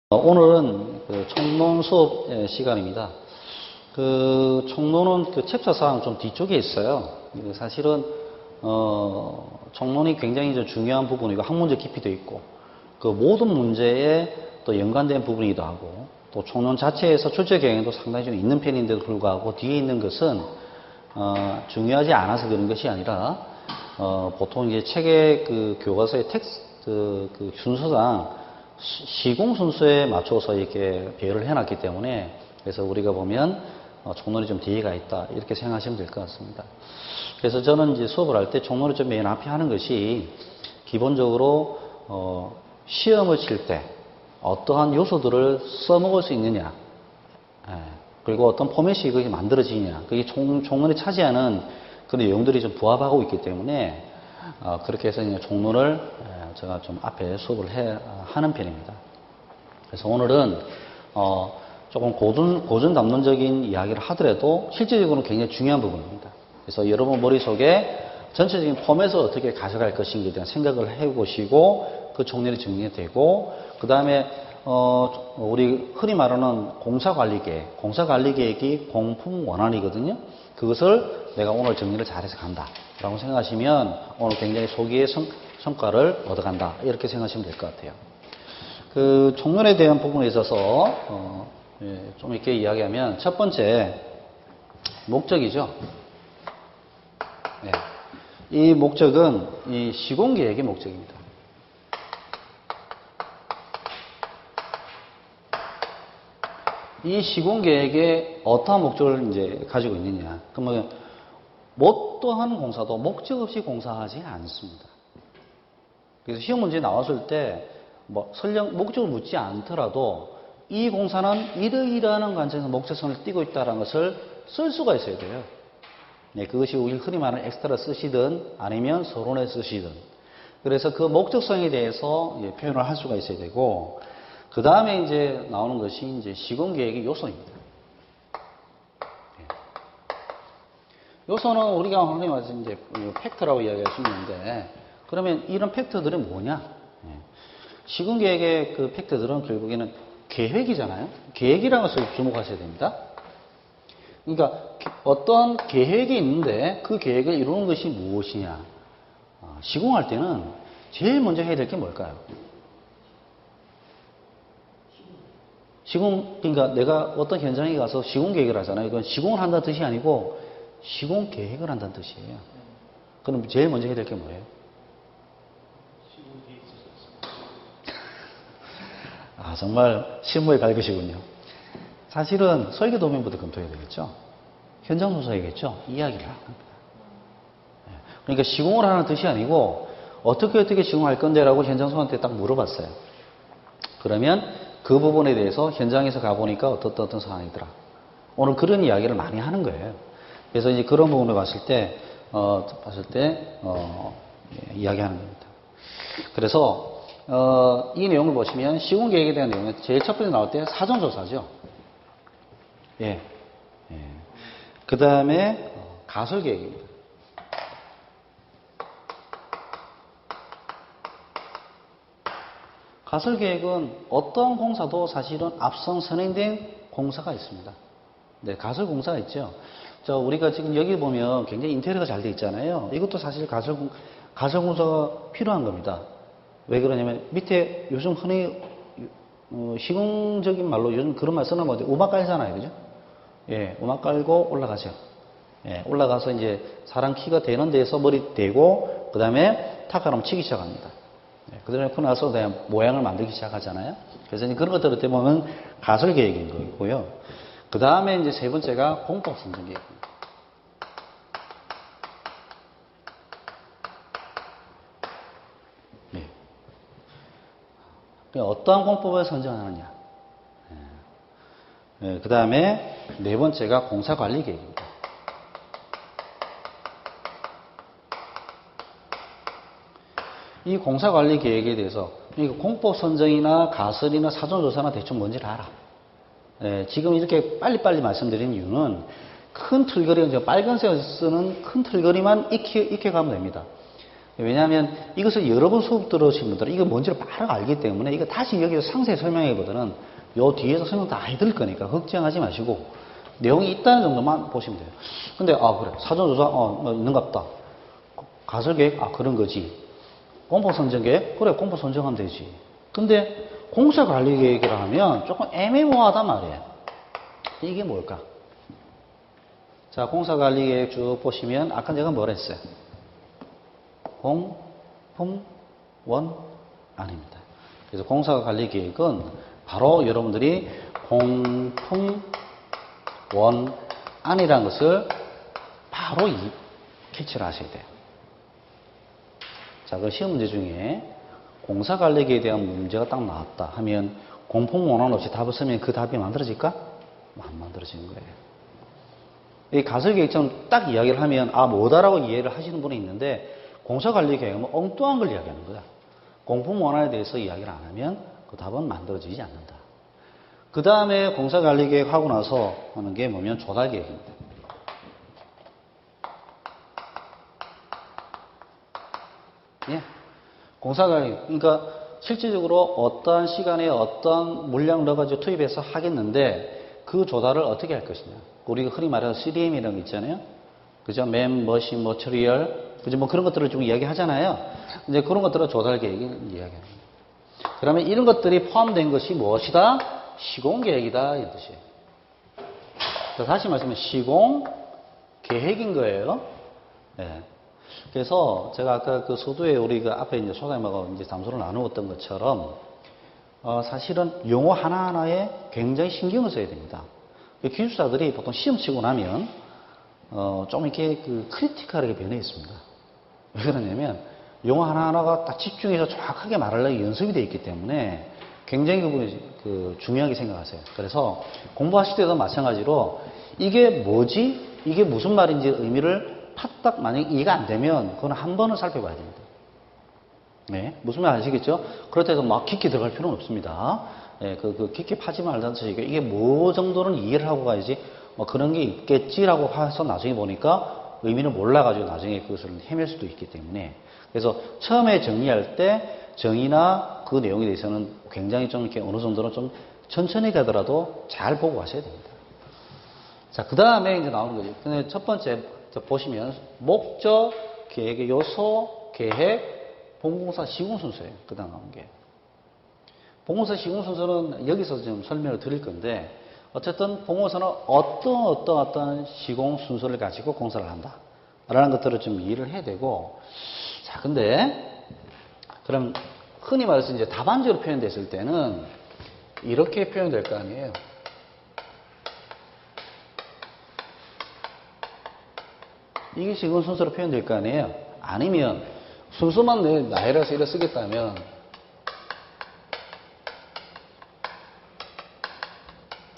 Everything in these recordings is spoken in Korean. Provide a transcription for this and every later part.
오늘은 그 총론 수업 시간입니다. 그 총론은 그 챕터상 좀 뒤쪽에 있어요. 사실은 총론이 굉장히 중요한 부분이고 학문적 깊이도 있고 그 모든 문제에 또 연관된 부분이기도 하고 또 총론 자체에서 출제 경향도 상당히 좀 있는 편인데도 불구하고 뒤에 있는 것은 중요하지 않아서 그런 것이 아니라 보통 이제 책의 그 교과서의 텍스트 그 순서상 시공 순서에 맞춰서 이렇게 배열을 해놨기 때문에 그래서 우리가 보면 총론이 좀 뒤에가 있다 이렇게 생각하시면 될 것 같습니다. 그래서 저는 이제 수업을 할 때 총론을 좀 맨 앞에 하는 것이 기본적으로 시험을 칠 때 어떠한 요소들을 써먹을 수 있느냐, 그리고 어떤 포맷이 그게 만들어지냐, 그게 총론이 차지하는 그런 내용들이 좀 부합하고 있기 때문에 그렇게 해서 이제 총론을 제가 좀 앞에 수업을 하는 편입니다. 그래서 오늘은 조금 고전 담론적인 이야기를 하더라도 실제적으로는 굉장히 중요한 부분입니다. 그래서 여러분 머릿속에 전체적인 포맷을 어떻게 가져갈 것인지에 대한 생각을 해보시고 그 총론이 정리되고 그 다음에 우리 흔히 말하는 공사관리계획이 공품 원안이거든요. 그것을 내가 오늘 정리를 잘해서 간다 라고 생각하시면 오늘 굉장히 소기의 성과를 얻어간다 이렇게 생각하시면 될 것 같아요. 그 총론에 대한 부분에 있어서 좀 이렇게 이야기하면 첫 번째 목적이죠. 이 목적은 이 시공계획의 목적입니다. 이 시공계획에 어떠한 목적을 이제 가지고 있느냐? 그러면 어떠한 공사도 목적 없이 공사하지 않습니다. 그래서 시험 문제 나왔을 때 설령 목적을 묻지 않더라도 이 공사는 이러이러한 관점에서 목적성을 띠고 있다는 것을 쓸 수가 있어야 돼요. 그것이 우리 흔히 말하는 엑스트라 쓰시든 아니면 서론에 쓰시든. 그래서 그 목적성에 대해서 표현을 할 수가 있어야 되고, 그 다음에 이제 나오는 것이 이제 시공계획의 요소입니다. 요소는 우리가 흔히 말해서 이제 팩트라고 이야기할 수 있는데, 그러면 이런 팩트들은 뭐냐? 시공계획의 그 팩트들은 결국에는 계획이잖아요. 계획이라는 것을 주목하셔야 됩니다. 그러니까 어떤 계획이 있는데 그 계획을 이루는 것이 무엇이냐? 시공할 때는 제일 먼저 해야 될 게 뭘까요? 그러니까 내가 어떤 현장에 가서 시공계획을 하잖아요. 이건 시공을 한다는 뜻이 아니고 시공계획을 한다는 뜻이에요. 그럼 제일 먼저 해야 될 게 뭐예요? 정말 실무에 밝으시군요. 사실은 설계 도면부터 검토해야 되겠죠. 현장 조사해야겠죠. 이야기를 하는 겁니다. 그러니까 시공을 하는 뜻이 아니고 어떻게 시공할 건데라고 현장 소한테 딱 물어봤어요. 그러면 그 부분에 대해서 현장에서 가보니까 어떤 상황이더라. 오늘 그런 이야기를 많이 하는 거예요. 그래서 이제 그런 부분을 봤을 때 이야기하는 겁니다. 그래서 이 내용을 보시면 시공계획에 대한 내용은 제일 첫 번째 나올 때 사전조사죠. 그 다음에 가설계획입니다. 가설계획은 어떤 공사도 사실은 앞선 선행된 공사가 있습니다. 가설공사가 있죠. 우리가 지금 여기 보면 굉장히 인테리어가 잘 돼 있잖아요. 이것도 사실 가설공사가 필요한 겁니다. 왜 그러냐면 밑에 요즘 흔히 시공적인 말로 요즘 그런 말 쓰나 뭐 우막 깔잖아요. 그죠? 우막 깔고 올라가죠. 올라가서 이제 사람 키가 되는 데에서 머리 대고 그다음에 탁하람 치기 시작합니다. 그다음에 그러고 나서 그냥 모양을 만들기 시작하잖아요. 그래서 이제 그런 것들을 어떻게 보면 가설 계획인 거고요. 그다음에 이제 세 번째가 공법 선정 계획입니다. 어떠한 공법을 선정하느냐. 그 다음에 네 번째가 공사관리 계획입니다. 이 공사관리 계획에 대해서 공법 선정이나 가설이나 사전조사나 대충 뭔지를 알아. 지금 이렇게 빨리빨리 말씀드린 이유는 큰 틀거리, 빨간색을 쓰는 큰 틀거리만 익혀가면 됩니다. 왜냐하면 이것을 여러 번 수업 들으신 분들은 이거 뭔지를 바로 알기 때문에 이거 다시 여기서 상세히 설명하기보다는 요 뒤에서 설명 다 해드릴 거니까 걱정하지 마시고 내용이 있다는 정도만 보시면 돼요. 근데 그래 사전조사 뭐 있는갑다. 가설계획 그런 거지. 공포선정계획 그래 공포 선정하면 되지. 근데 공사관리계획이라 하면 조금 애매모호하단 말이에요. 이게 뭘까? 자, 공사관리계획 쭉 보시면 아까 제가 뭐라 했어요? 공품원 안입니다. 그래서 공사관리계획은 바로 여러분들이 공품원 안이라는 것을 바로 캐치를 하셔야 돼요. 자, 그 시험 문제 중에 공사관리계획에 대한 문제가 딱 나왔다 하면 공품원안 없이 답을 쓰면 그 답이 만들어질까? 안 만들어지는 거예요. 이 가설계획처럼 딱 이야기를 하면 뭐다라고 이해를 하시는 분이 있는데 공사관리계획은 엉뚱한 걸 이야기하는 거야. 공품원안에 대해서 이야기를 안 하면 그 답은 만들어지지 않는다. 그 다음에 공사관리계획 하고 나서 하는 게 뭐냐면 조달계획입니다. 예. 공사관리, 그러니까 실질적으로 어떠한 시간에 어떤 물량 넣어가지고 투입해서 하겠는데 그 조달을 어떻게 할 것이냐. 우리가 흔히 말해서 CDM이라는 게 있잖아요. 그죠? 맨, 머신, 머처리얼. 그죠? 뭐 그런 것들을 좀 이야기하잖아요. 이제 그런 것들은 조달 계획을 이야기합니다. 그러면 이런 것들이 포함된 것이 무엇이다? 시공계획이다. 이런 뜻이에요. 다시 말씀하면 시공계획인 거예요. 네. 그래서 제가 아까 그 서두에 우리 그 앞에 이제 소장님하고 이제 담소를 나누었던 것처럼 사실은 용어 하나하나에 굉장히 신경을 써야 됩니다. 기술사들이 보통 시험 치고 나면 좀 이렇게 그 크리티컬하게 변해 있습니다. 왜 그러냐면 용어 하나하나가 딱 집중해서 정확하게 말하려고 연습이 되어 있기 때문에 굉장히 그 부분이 그 중요하게 생각하세요. 그래서 공부하실 때도 마찬가지로 이게 뭐지? 이게 무슨 말인지 의미를 팍딱 만약에 이해가 안 되면 그건 한 번은 살펴봐야 됩니다. 네, 무슨 말 아시겠죠? 그럴 때도 막 깊게 들어갈 필요는 없습니다. 네, 깊게 파지 말자는 뜻이고 이게 뭐 정도는 이해를 하고 가야지 그런 게 있겠지라고 해서 나중에 보니까 의미를 몰라가지고 나중에 그것을 헤맬 수도 있기 때문에 그래서 처음에 정리할 때 정의나 그 내용에 대해서는 굉장히 좀 이렇게 어느 정도는 좀 천천히 가더라도 잘 보고 가셔야 됩니다. 자, 그 다음에 이제 나오는 거죠. 근데 첫 번째 보시면 목적, 계획의 요소, 계획, 본공사 시공 순서예요. 그 다음 나온 게. 본공사 시공 순서는 여기서 좀 설명을 드릴 건데 어쨌든 본공사는 어떤 시공 순서를 가지고 공사를 한다. 라는 것들을 좀 이해를 해야 되고 자, 근데 그럼 흔히 말해서 이제 답안지로 표현됐을 때는 이렇게 표현될 거 아니에요. 이게 시공 순서로 표현될 거 아니에요. 아니면 순서만 내 나열해서 이래 쓰겠다면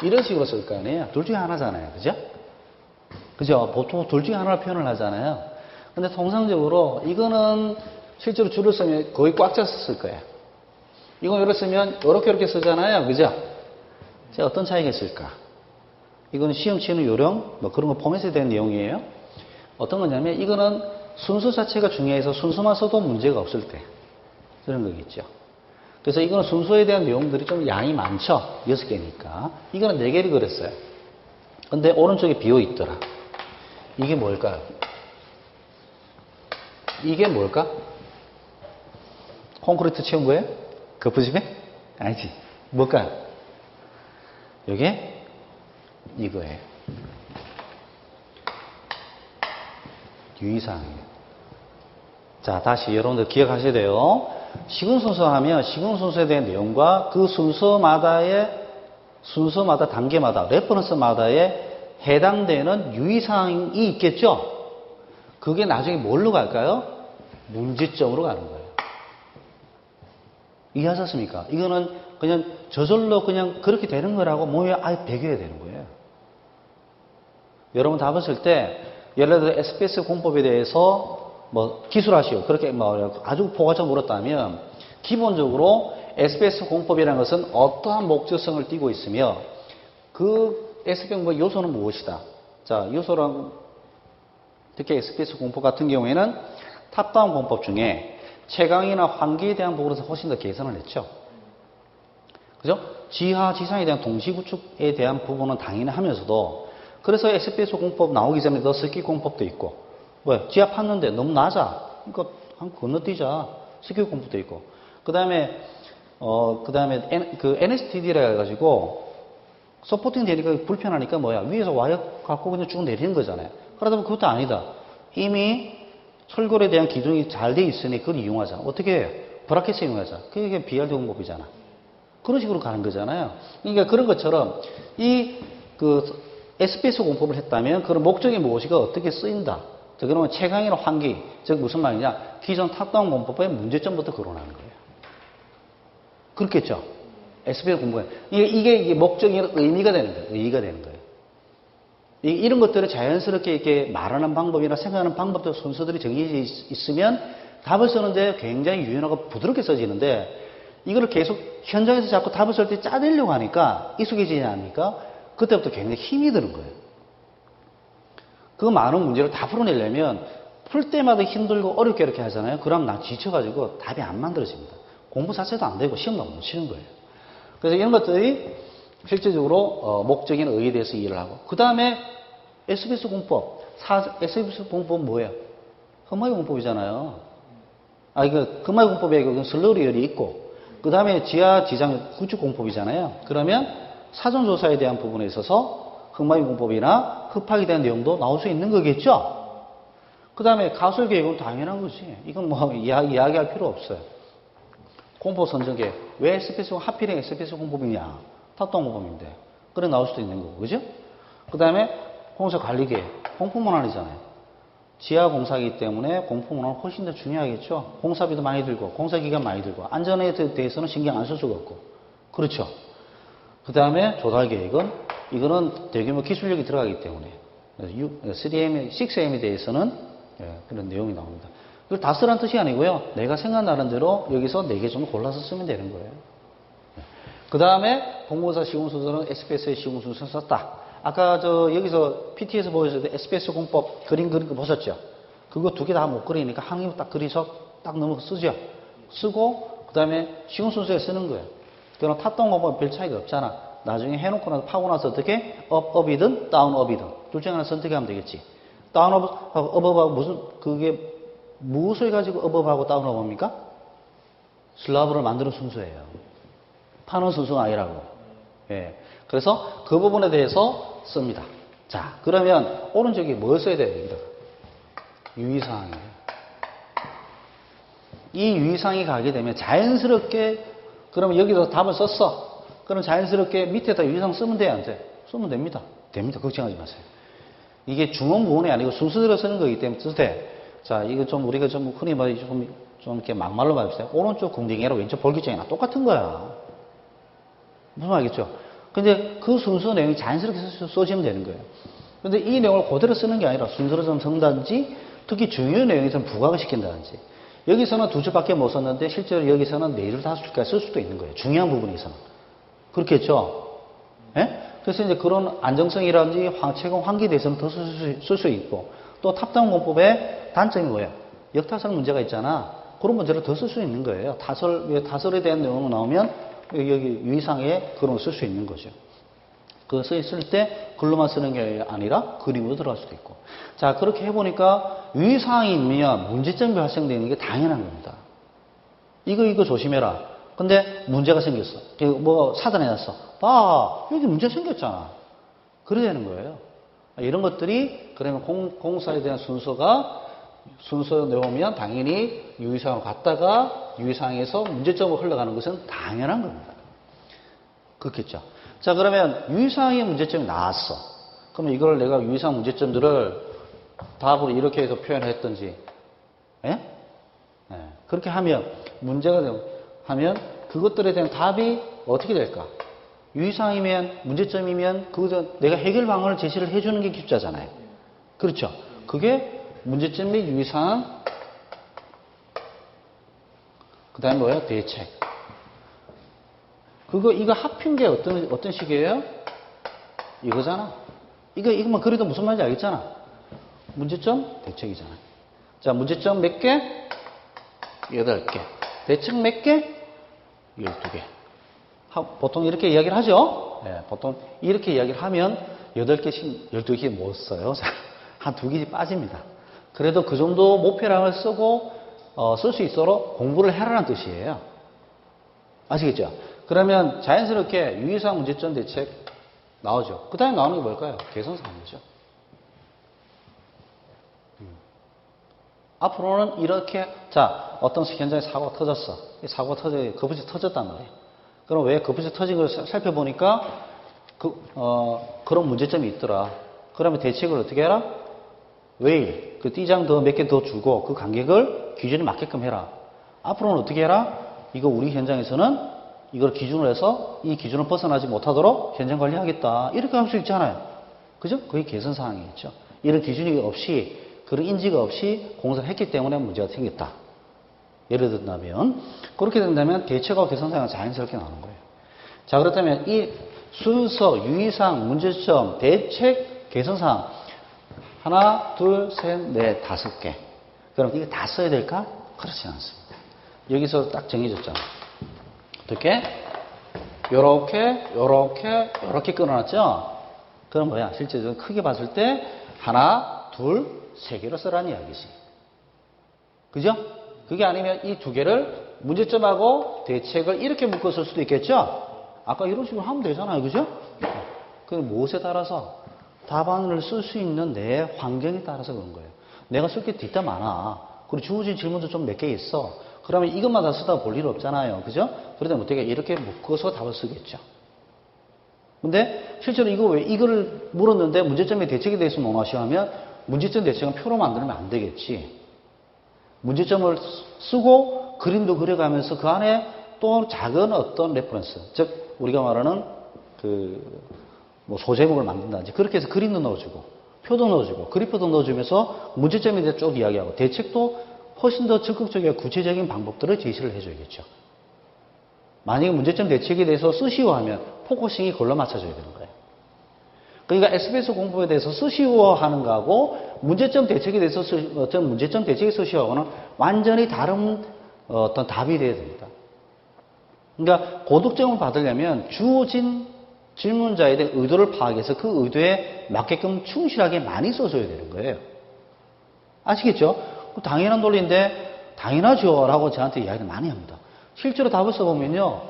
이런 식으로 쓸 거 아니에요. 둘 중에 하나잖아요. 그죠? 그죠? 보통 둘 중에 하나를 표현을 하잖아요. 근데 통상적으로 이거는 실제로 줄을 쓰면 거의 꽉 찼을 쓸 거예요. 이거 이렇게 쓰면 이렇게 쓰잖아요. 그죠? 자, 어떤 차이가 있을까? 이거는 시험 치는 요령, 뭐 그런 거 포맷에 대한 내용이에요. 어떤 거냐면 이거는 순서 자체가 중요해서 순서만 써도 문제가 없을 때 그런 거겠죠. 그래서 이거는 순서에 대한 내용들이 좀 양이 많죠. 6개니까. 이거는 4개를 그렸어요. 근데 오른쪽에 비어 있더라. 이게 뭘까요? 이게 뭘까? 콘크리트 채운 거예요? 거푸집에? 아니지. 뭘까요? 이게 이거예요. 유의사항이에요. 자, 다시 여러분들 기억하셔야 돼요. 시공순서 하면 시공순서에 대한 내용과 그 순서마다 단계마다 레퍼런스마다에 해당되는 유의사항이 있겠죠. 그게 나중에 뭘로 갈까요? 문제점으로 가는 거예요. 이해하셨습니까? 이거는 그냥 저절로 그냥 그렇게 되는 거라고 몸에 아예 배겨야 되는 거예요. 여러분 답을 때 예를 들어 SPS 공법에 대해서 뭐 기술하시오. 그렇게 뭐 아주 포괄적으로 물었다면 기본적으로 SPS 공법이라는 것은 어떠한 목적성을 띠고 있으며 그 SPS 공법 요소는 무엇이다. 자, 요소랑 특히 SPS 공법 같은 경우에는 탑다운 공법 중에 채광이나 환기에 대한 부분에서 훨씬 더 개선을 했죠. 그죠? 지하, 지상에 대한 동시 구축에 대한 부분은 당연히 하면서도 그래서 SBS 공법 나오기 전에 더 스키 공법도 있고 왜? 지하 팠는데 너무 낮아. 그러니까 한 건너뛰자. 스키 공법도 있고 그 다음에 NSTD라 해가지고 서포팅 되니까 불편하니까 뭐야? 위에서 와이어 갖고 그냥 쭉 내리는 거잖아요. 그러다 보면 그것도 아니다. 이미 철골에 대한 기둥이 잘 돼 있으니 그걸 이용하자. 어떻게 해요? 브라켓을 이용하자. 그게 BRD 공법이잖아. 그런 식으로 가는 거잖아요. 그러니까 그런 것처럼 SBS 공법을 했다면 그런 목적이 무엇이가 어떻게 쓰인다. 자, 그러면 채광이나 환기. 즉 무슨 말이냐? 기존 탑다운 공법의 문제점부터 거론하는 거예요. 그렇겠죠? SBS 공법에. 이게 목적이나 의미가 되는 거예요. 의의가 되는 거예요. 이런 것들을 자연스럽게 이렇게 말하는 방법이나 생각하는 방법도 순서들이 정해져 있으면 답을 쓰는데 굉장히 유연하고 부드럽게 써지는데 이거를 계속 현장에서 자꾸 답을 쓸 때 짜내려고 하니까 익숙해지지 않습니까? 그때부터 굉장히 힘이 드는 거예요. 그 많은 문제를 다 풀어내려면 풀 때마다 힘들고 어렵게 이렇게 하잖아요. 그럼 나 지쳐가지고 답이 안 만들어집니다. 공부 자체도 안 되고 시험도 못 치는 거예요. 그래서 이런 것들이 실질적으로 목적인 의의에 대해서 이해를 하고 그 다음에 SBS 공법. SBS 공법은 뭐예요? 흠마이 공법이잖아요. 흠마이 공법에 슬러리열이 있고 그 다음에 지하 지장 구축 공법이잖아요. 그러면 사전조사에 대한 부분에 있어서 흠마이 공법이나 흡학에 대한 내용도 나올 수 있는 거겠죠? 그 다음에 가설 계획은 당연한 거지. 이건 뭐 이야기할 필요 없어요. 공법 선정계. 왜 SBS, 하필 SBS 공법이냐? 탑다운 공법인데. 그래 나올 수도 있는 거고. 그죠? 그 다음에 공사 관리계획. 공포문안이잖아요. 지하 공사이기 때문에 공포문안은 훨씬 더 중요하겠죠? 공사비도 많이 들고, 공사기간 많이 들고, 안전에 대해서는 신경 안 쓸 수가 없고. 그렇죠? 그 다음에 조달계획은 이거는 대규모 기술력이 들어가기 때문에 3M, 6M에 대해서는 그런 내용이 나옵니다. 이걸 다 쓰라는 뜻이 아니고요. 내가 생각나는 대로 여기서 4개 정도 골라서 쓰면 되는 거예요. 그 다음에 공무원사 시공순서는 SPS의 시공순서 썼다. 아까 여기서 PT에서 보여줄 때 SPS 공법 그린 거 보셨죠? 그거 2개 다 못 그리니까 한 개 딱 그리서 딱 넘어서 쓰죠. 쓰고 그 다음에 시공순서에 쓰는 거예요. 그럼 탑다운 공법은 별 차이가 없잖아. 나중에 해놓고 나서 파고 나서 어떻게? 업이든 다운업이든 둘 중에 하나 선택하면 되겠지. 업하고 무엇을 가지고 업하고 다운업합니까? 슬라브를 만드는 순서예요. 파는 순서가 아니라고. 예. 그래서 그 부분에 대해서 씁니다. 자, 그러면 오른쪽에 뭘 써야 돼요? 여기다가. 유의사항이에요. 이 유의사항이 가게 되면 자연스럽게 그러면 여기서 답을 썼어. 그럼 자연스럽게 밑에다 유의사항 쓰면 돼요? 안 돼? 쓰면 됩니다. 됩니다. 걱정하지 마세요. 이게 중원부원이 아니고 순서대로 쓰는 거기 때문에 쓸 때 자, 이거 좀 우리가 좀 흔히 좀 이렇게 막말로 말해보세요. 오른쪽 궁뎅이랑 왼쪽 볼기장이나 똑같은 거야. 무슨 말이겠죠? 근데 그 순서 내용이 자연스럽게 써지면 되는 거예요. 근데 이 내용을 그대로 쓰는 게 아니라 순서로 좀 쓴다든지 특히 중요한 내용에 좀 부각을 시킨다든지 여기서는 2줄밖에 못 썼는데 실제로 여기서는 4줄, 5줄까지 쓸 수도 있는 거예요. 중요한 부분에서는. 그렇겠죠? 예? 그래서 이제 그런 안정성이라든지 채공 환기에 대해서는 더 쓸 수 있고 또 탑다운 공법의 단점이 뭐예요? 역타설 문제가 있잖아. 그런 문제를 더 쓸 수 있는 거예요. 타설에 대한 내용이 나오면 여기 유의사항에 그런 걸 쓸 수 있는 거죠. 그거 쓸 때 글로만 쓰는 게 아니라 그림으로 들어갈 수도 있고. 자, 그렇게 해보니까 유의사항이 있으면 문제점이 발생되는 게 당연한 겁니다. 이거 조심해라. 근데 문제가 생겼어. 뭐 사전해놨어. 여기 문제 생겼잖아. 그래야 되는 거예요. 이런 것들이 그러면 공사에 대한 순서 내오면 당연히 유의사항을 갖다가 유의사항에서 문제점으로 흘러가는 것은 당연한 겁니다. 그렇겠죠. 자, 그러면 유의사항의 문제점이 나왔어. 그러면 이걸 내가 유의사항 문제점들을 답으로 이렇게 해서 표현했든지, 예? 예. 그렇게 하면 문제가 하면 그것들에 대한 답이 어떻게 될까? 유의사항이면 문제점이면 그것은 내가 해결 방안을 제시를 해주는 게 기초잖아요. 그렇죠. 그게 문제점 및 유의사항, 그 다음에 뭐예요? 대책. 이거 합힌 게 어떤 식이에요? 이거잖아. 이거만 그래도 무슨 말인지 알겠잖아. 문제점, 대책이잖아. 자, 문제점 몇 개? 8개. 대책 몇 개? 12개. 보통 이렇게 이야기를 하죠? 네, 보통 이렇게 이야기를 하면 8개씩, 12개 못 써요. 한 2개씩 빠집니다. 그래도 그 정도 목표량을 쓰고, 쓸 수 있도록 공부를 해라는 뜻이에요. 아시겠죠? 그러면 자연스럽게 유의사항 문제점 대책 나오죠. 그 다음에 나오는 게 뭘까요? 개선사항이죠. 앞으로는 이렇게, 자, 어떤 현장에 사고가 터졌어. 이 사고가 거푸집 터졌단 말이에요. 그럼 왜 거푸집 터진 걸 살펴보니까, 그런 문제점이 있더라. 그러면 대책을 어떻게 해라? 웨일, 그 띠장 더 몇 개 더 주고, 그 간격을 기준에 맞게끔 해라. 앞으로는 어떻게 해라? 이거 우리 현장에서는 이걸 기준으로 해서 이 기준을 벗어나지 못하도록 현장 관리하겠다. 이렇게 할 수 있잖아요. 그죠? 그게 개선사항이겠죠. 이런 기준이 없이, 그런 인지가 없이 공사를 했기 때문에 문제가 생겼다. 예를 든다면, 그렇게 된다면 대책하고 개선사항은 자연스럽게 나오는 거예요. 자, 그렇다면 이 순서, 유의사항, 문제점, 대책, 개선사항, 하나, 둘, 셋, 넷, 5개. 그럼 이거 다 써야 될까? 그렇지 않습니다. 여기서 딱 정해졌잖아. 어떻게? 요렇게 끊어놨죠? 그럼 뭐야? 실제적으로 크게 봤을 때 하나, 둘, 3개로 쓰라는 이야기지. 그죠? 그게 아니면 이 2개를 문제점하고 대책을 이렇게 묶어 쓸 수도 있겠죠? 아까 이런 식으로 하면 되잖아요. 그죠? 그럼 무엇에 따라서? 답안을 쓸 수 있는 내 환경에 따라서 그런 거예요. 내가 쓸 게 뒷다 많아. 그리고 주어진 질문도 좀 몇 개 있어. 그러면 이것만 다 쓰다 볼 일 없잖아요. 그죠? 그러다 어떻게 이렇게 묶어서 답을 쓰겠죠. 근데 실제로 이거 왜 이거를 물었는데 문제점의 대책에 대해서 논하시오 하면 문제점 대책은 표로 만들면 안 되겠지. 문제점을 쓰고 그림도 그려가면서 그 안에 또 작은 어떤 레퍼런스, 즉 우리가 말하는 뭐 소제목을 만든다든지 그렇게 해서 그림도 넣어주고 표도 넣어주고 그래프도 넣어주면서 문제점에 대해서 쭉 이야기하고 대책도 훨씬 더 적극적이고 구체적인 방법들을 제시를 해줘야겠죠. 만약에 문제점 대책에 대해서 쓰시오 하면 포커싱이 걸러 맞춰줘야 되는 거예요. 그러니까 SBS 공부에 대해서 쓰시오 하는 거하고 문제점 대책에 대해서 어떤 문제점 대책에 쓰시오 하고는 완전히 다른 어떤 답이 돼야 됩니다. 그러니까 고득점을 받으려면 주어진 질문자에 대한 의도를 파악해서 그 의도에 맞게끔 충실하게 많이 써줘야 되는 거예요. 아시겠죠? 당연한 논리인데 당연하죠 라고 저한테 이야기를 많이 합니다. 실제로 답을 써보면요.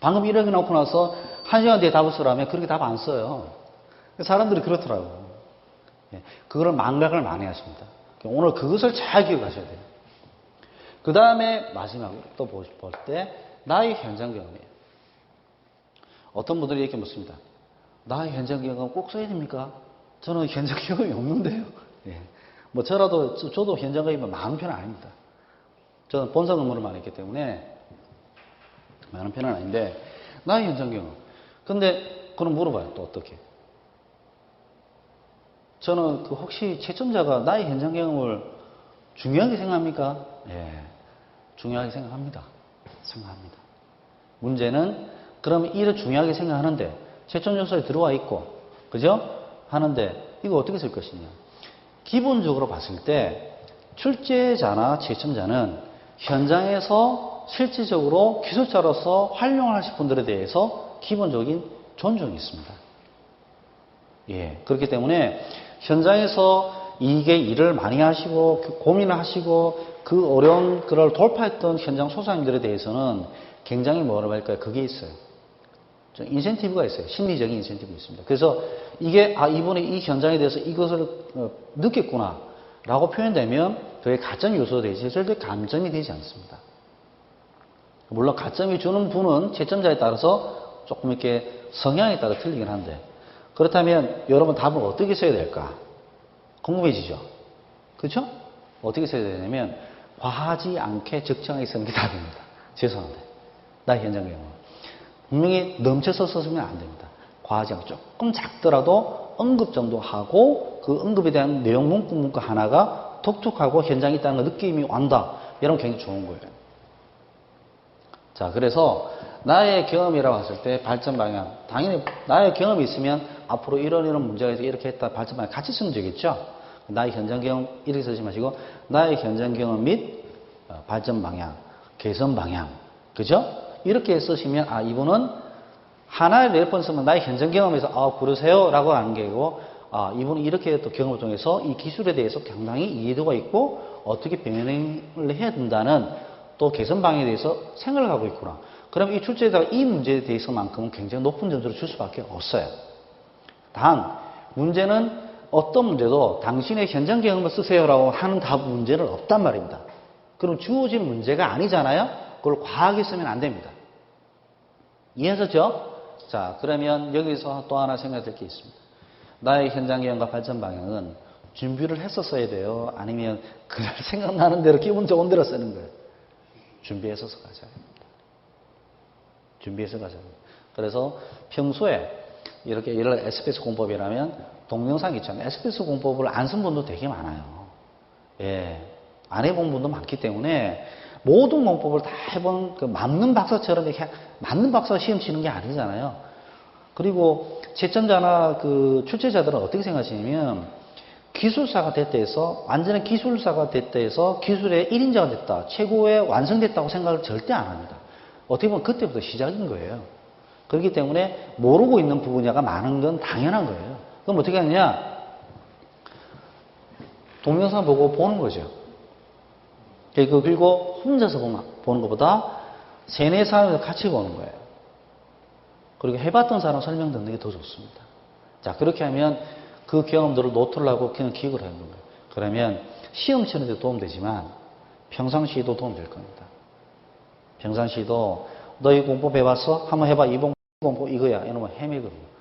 방금 이렇게 놓고 나서 1시간 뒤에 답을 쓰라면 그렇게 답 안 써요. 사람들이 그렇더라고요. 그거를 망각을 많이 하십니다. 오늘 그것을 잘 기억하셔야 돼요. 그 다음에 마지막으로 또 볼 때 나의 현장 경험이에요. 어떤 분들이 이렇게 묻습니다. 나의 현장 경험 꼭 써야 됩니까? 저는 현장 경험이 없는데요. 예. 뭐 저도 현장 경험이 많은 편은 아닙니다. 저는 본사 근무를 많이 했기 때문에 많은 편은 아닌데 나의 현장 경험. 근데 그럼 물어봐요. 또 어떻게? 저는 혹시 채점자가 나의 현장 경험을 중요하게 생각합니까? 예, 중요하게 생각합니다. 문제는 그러면 이를 중요하게 생각하는데 채점 요소에 들어와 있고 그죠? 하는데 이거 어떻게 쓸 것이냐? 기본적으로 봤을 때 출제자나 채점자는 현장에서 실질적으로 기술자로서 활용하실 분들에 대해서 기본적인 존중이 있습니다. 예, 그렇기 때문에 현장에서 이게 일을 많이 하시고 고민을 하시고 그 어려운 그걸 돌파했던 현장 소장님들에 대해서는 굉장히 뭐라고 할까요? 그게 있어요. 좀 인센티브가 있어요. 심리적인 인센티브가 있습니다. 그래서 이게 이번에 이 현장에 대해서 이것을 느꼈구나 라고 표현되면 그게 가점 요소가 되지 절대 감점이 되지 않습니다. 물론 가점이 주는 분은 채점자에 따라서 조금 이렇게 성향에 따라 틀리긴 한데 그렇다면 여러분 답을 어떻게 써야 될까? 궁금해지죠? 그렇죠? 어떻게 써야 되냐면 과하지 않게 적정하게 쓰는 게 답입니다. 죄송합니다. 나 현장 경험. 분명히 넘쳐서 썼으면 안 됩니다. 과하지 않고 조금 작더라도 언급 정도 하고 그 언급에 대한 내용 문구 하나가 독특하고 현장에 있다는 느낌이 완다. 이러면 굉장히 좋은 거예요. 자, 그래서 나의 경험이라고 했을 때 발전 방향. 당연히 나의 경험이 있으면 앞으로 이런 문제가 있어 이렇게 했다 발전 방향 같이 쓰면 되겠죠. 나의 현장 경험 이렇게 쓰지 마시고 나의 현장 경험 및 발전 방향, 개선 방향, 그죠? 이렇게 쓰시면 이분은 하나의 레퍼런스면 나의 현장 경험에서 그러세요라고 하는 게 아니고 이분은 이렇게 또 경험을 통해서 이 기술에 대해서 상당히 이해도가 있고 어떻게 병행을 해야 된다는 또 개선 방향에 대해서 생각을 하고 있구나. 그럼 이 출제자가 이 문제에 대해서만큼은 굉장히 높은 점수를 줄 수밖에 없어요. 단 문제는 어떤 문제도 당신의 현장 경험을 쓰세요라고 하는 답 문제는 없단 말입니다. 그럼 주어진 문제가 아니잖아요. 그걸 과하게 쓰면 안 됩니다. 이해하셨죠? 자, 그러면 여기서 또 하나 생각될 게 있습니다. 나의 현장 경험과 발전 방향은 준비를 했었어야 돼요. 아니면 그날 생각나는 대로 기분 좋은 대로 쓰는 거예요. 준비해서 가자. 준비해서 가자. 그래서 평소에 이렇게 예를 들어 SBS 공법이라면 동영상 있잖아요. SBS 공법을 안 쓴 분도 되게 많아요. 예. 안 해본 분도 많기 때문에 모든 공법을 다 해본 그 맞는 박사처럼 이렇게 맞는 박사 시험 치는 게 아니잖아요. 그리고 채점자나 그 출제자들은 어떻게 생각하시냐면 기술사가 됐다 해서 완전히 기술사가 됐다 해서 기술의 1인자가 됐다. 최고의 완성됐다고 생각을 절대 안 합니다. 어떻게 보면 그때부터 시작인 거예요. 그렇기 때문에 모르고 있는 분야가 많은 건 당연한 거예요. 그럼 어떻게 하느냐? 동영상 보고 보는 거죠. 그리고 혼자서 보는 것보다 세네 사람에서 같이 보는 거예요. 그리고 해봤던 사람 설명 듣는 게 더 좋습니다. 자, 그렇게 하면 그 경험들을 노트를 하고 그냥 기억을 하는 거예요. 그러면 시험 치는 데 도움되지만 평상시에도 도움될 겁니다. 평상시에도 너 이 공법 해봤어? 한번 해봐. 이 공법 이거야. 이러면 헤매거든요.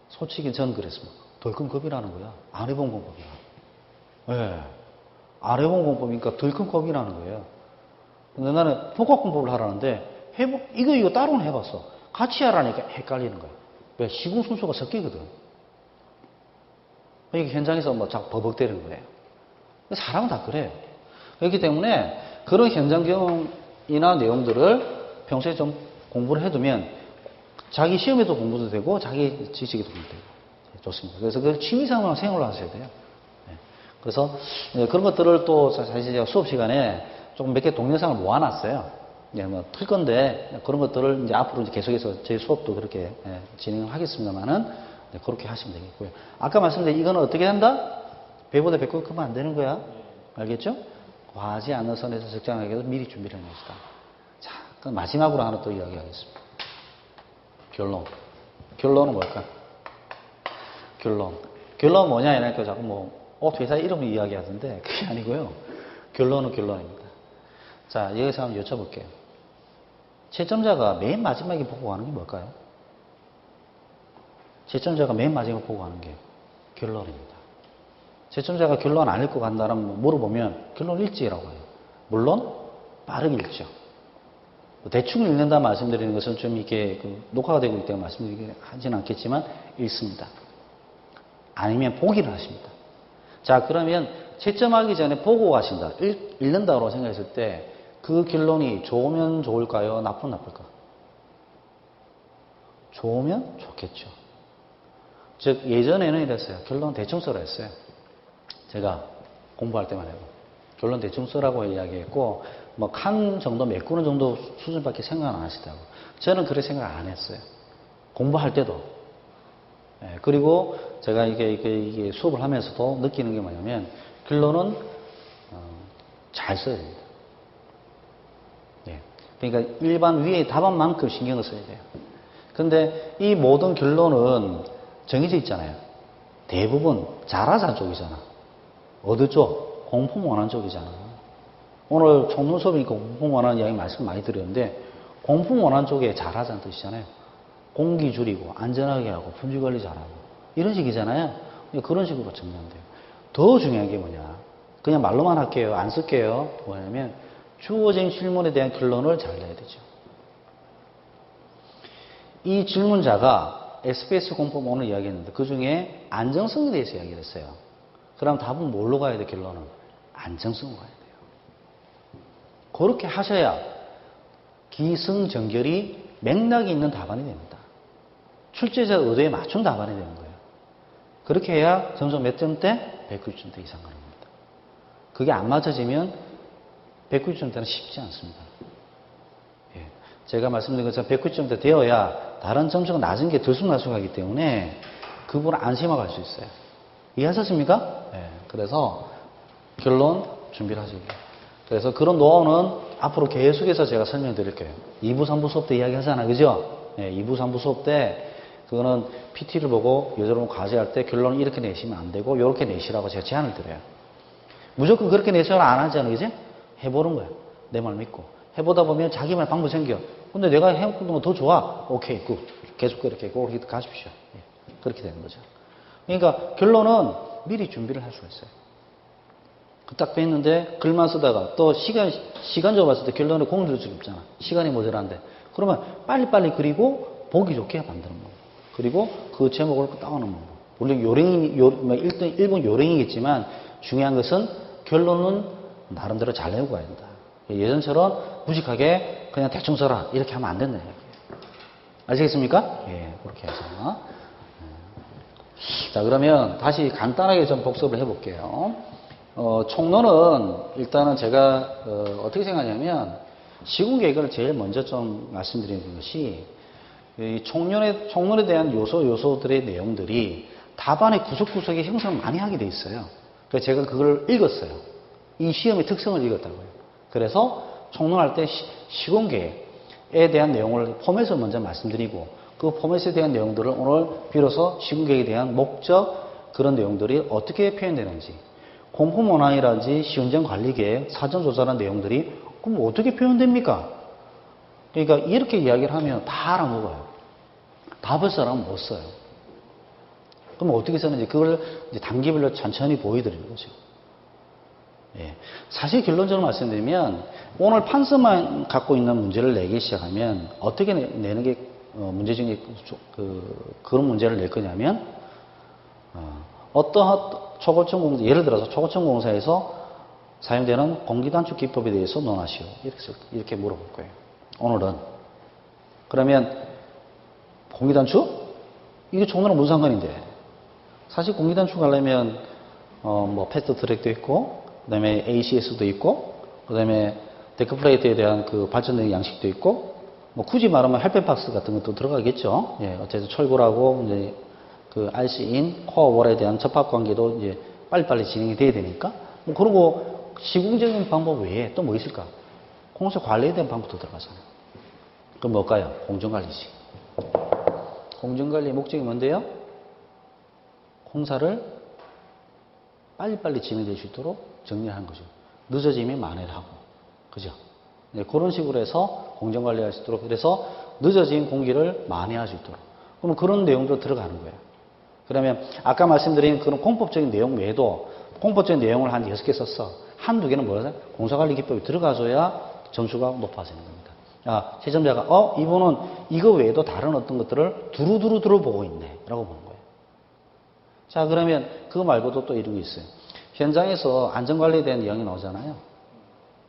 솔직히 전 그랬습니다. 덜큰 겁이라는 거야. 안 해본 공법이야. 예. 안 해본 공법이니까 덜큰 겁이라는 거예요. 근데 나는 복합 공법을 하라는데 이거 따로는 해봤어. 같이 하라니까 헷갈리는 거야. 왜? 시궁순수가 섞이거든. 이게 현장에서 자꾸 버벅대는 거예요. 사람은 다 그래요. 그렇기 때문에 그런 현장 경험이나 내용들을 평소에 좀 공부를 해두면 자기 시험에도 공부도 되고 자기 지식에도 공부도 되고 좋습니다. 그래서 그 취미생활 생활로 하셔야 돼요. 그래서 그런 것들을 또 사실 제가 수업 시간에 조금 몇 개 동영상을 모아놨어요. 틀 건데 그런 것들을 이제 앞으로 이제 계속해서 제 수업도 그렇게 진행을 하겠습니다만은 그렇게 하시면 되겠고요. 아까 말씀드린 이거는 어떻게 한다? 배보다 배꼽이 크면 안 되는 거야. 알겠죠? 과하지 않는 선에서 적당하게 해서 미리 준비를 해봅시다. 자, 그럼 마지막으로 하나 또 이야기하겠습니다. 결론. 결론은 뭘까? 결론은 뭐냐 이러니까 자꾸 회사 이름을 이야기하던데 그게 아니고요. 결론은 결론입니다. 자, 여기서 한번 여쭤볼게요. 채점자가 맨 마지막에 보고 가는 게 뭘까요? 채점자가 맨 마지막에 보고 가는 게 결론입니다. 채점자가 결론 안 읽고 간다면 물어보면 결론 읽지라고 해요. 물론 빠르게 읽죠. 대충 읽는다 말씀드리는 것은 좀 이렇게 녹화가 되고 있기 때문에 말씀드리긴 하지는 않겠지만 읽습니다. 아니면 보기를 하십니다. 자, 그러면 채점하기 전에 보고 가신다. 읽는다고 생각했을 때 그 결론이 좋으면 좋을까요? 나쁘면 나쁠까? 좋으면 좋겠죠. 즉 예전에는 이랬어요. 결론 대충 써라 했어요. 제가 공부할 때만 해도. 결론 대충 쓰라고 이야기했고 칸 정도 메꾸는 정도 수준밖에 생각 안 하시더라고요. 저는 그렇게 생각 안 했어요. 공부할 때도. 그리고 제가 이게 수업을 하면서도 느끼는 게 뭐냐면 결론은 잘 써야 됩니다. 그러니까 일반 위의 답안만큼 신경을 써야 돼요. 근데 이 모든 결론은 정해져 있잖아요. 대부분 잘하자 쪽이잖아. 어느 쪽? 공품 원하는 쪽이잖아. 오늘 총론 수업이니까 공품 원하는 이야기 말씀 많이 드렸는데 공품 원하는 쪽에 잘하자는 뜻이잖아요. 공기 줄이고 안전하게 하고 품질 관리 잘하고 이런 식이잖아요. 그런 식으로 정리하면 돼요. 더 중요한 게 뭐냐? 그냥 말로만 할게요. 안 쓸게요. 뭐냐면 주어진 질문에 대한 결론을 잘 내야 되죠. 이 질문자가 SBS 공법 오늘 이야기했는데 그 중에 안정성에 대해서 이야기를 했어요. 그럼 답은 뭘로 가야 돼? 결론은 안정성으로 가야 돼요. 그렇게 하셔야 기승전결이 맥락이 있는 답안이 됩니다. 출제자 의도에 맞춘 답안이 되는 거예요. 그렇게 해야 점수 몇 점대? 190점대 이상 가는 겁니다. 그게 안 맞춰지면 190점대는 쉽지 않습니다. 예. 제가 말씀드린 것처럼 190점대 되어야 다른 점수가 낮은 게 들쑥날쑥하기 때문에 그 부분을 안심하고 할 수 있어요. 이해하셨습니까? 예. 그래서 결론 준비를 하시고요. 그래서 그런 노하우는 앞으로 계속해서 제가 설명드릴 거예요. 2부, 3부 수업 때 이야기 하잖아요. 그죠? 예, 2부, 3부 수업 때 그거는 PT를 보고 여러분 과제할 때 결론을 이렇게 내시면 안 되고 이렇게 내시라고 제가 제안을 드려요. 무조건 그렇게 내셔야 안 하잖아요. 그지? 해보는 거예요. 내 말 믿고. 해보다 보면 자기만의 방법 생겨. 근데 내가 해보는 건 더 좋아. 오케이, 굿. 계속 그렇게 가십시오. 예, 그렇게 되는 거죠. 그러니까 결론은 미리 준비를 할 수가 있어요. 딱 뺐는데 글만 쓰다가 또 시간적으로 봤을 때 결론에 공을 들일 수 없잖아. 시간이 모자란데. 그러면 빨리빨리 그리고 보기 좋게 만드는 거고. 그리고 그 제목을 따오는 거고. 물론 일본 요령이겠지만 중요한 것은 결론은 나름대로 잘 내고 가야 된다. 예전처럼 무식하게 그냥 대충 써라. 이렇게 하면 안 된다. 아시겠습니까? 예, 그렇게 해서. 자, 그러면 다시 간단하게 좀 복습을 해볼게요. 총론은 일단은 제가 어떻게 생각하냐면 시군계획을 제일 먼저 좀 말씀드리는 것이 이 총론에 대한 요소들의 내용들이 답안의 구석구석에 형성을 많이 하게 돼 있어요. 그래서 제가 그걸 읽었어요. 이 시험의 특성을 읽었다고요. 그래서 총론할 때 시군계획에 대한 내용을 포맷을 먼저 말씀드리고 그 포맷에 대한 내용들을 오늘 비로소 시군계획에 대한 목적 그런 내용들이 어떻게 표현되는지 공포문항이라든지 시운전 관리계획, 사전조사라는 내용들이 그럼 어떻게 표현됩니까? 그러니까 이렇게 이야기를 하면 다 알아먹어요. 답을 써라면 못 써요. 그럼 어떻게 쓰는지 그걸 이제 단계별로 천천히 보여드리는 거죠. 예. 사실 결론적으로 말씀드리면 오늘 판서만 갖고 있는 문제를 내기 시작하면 어떻게 내는 게 문제 중에 그런 문제를 낼 거냐면 어떠한 초고층 공사, 예를 들어서 초고층 공사에서 사용되는 공기단축 기법에 대해서 논하시오. 이렇게 물어볼 거예요. 오늘은. 그러면 공기단축? 이게 총론은 무슨 상관인데? 사실 공기단축 하려면 뭐 패스트 트랙도 있고, 그 다음에 ACS도 있고, 그 다음에 데크플레이트에 대한 그 발전된 양식도 있고, 뭐 굳이 말하면 헬펜박스 같은 것도 들어가겠죠. 예, 어쨌든 철골하고 이제 그 RC인 코어월에 대한 접합 관계도 이제 빨리빨리 진행이 돼야 되니까. 뭐 그런 거 시공적인 방법 외에 또 뭐 있을까? 공사 관리에 대한 방법도 들어가잖아요. 그럼 뭘까요? 공정관리지. 공정관리의 목적이 뭔데요? 공사를 빨리빨리 진행될 수 있도록 정리하는 거죠. 늦어지면 만회를 하고. 그죠? 네, 그런 식으로 해서 공정관리할 수 있도록. 그래서 늦어진 공기를 만회할 수 있도록. 그러면 그런 내용도 들어가는 거예요. 그러면 아까 말씀드린 그런 공법적인 내용 외에도 공법적인 내용을 한 6개 썼어. 한두 개는 뭐라서 공사관리 기법이 들어가줘야 점수가 높아지는 겁니다. 아, 시점자가 이분은 이거 외에도 다른 어떤 것들을 두루두루 들어보고 있네 라고 보는 거예요. 자, 그러면 그거 말고도 또 이런 게 있어요. 현장에서 안전관리에 대한 내용이 나오잖아요.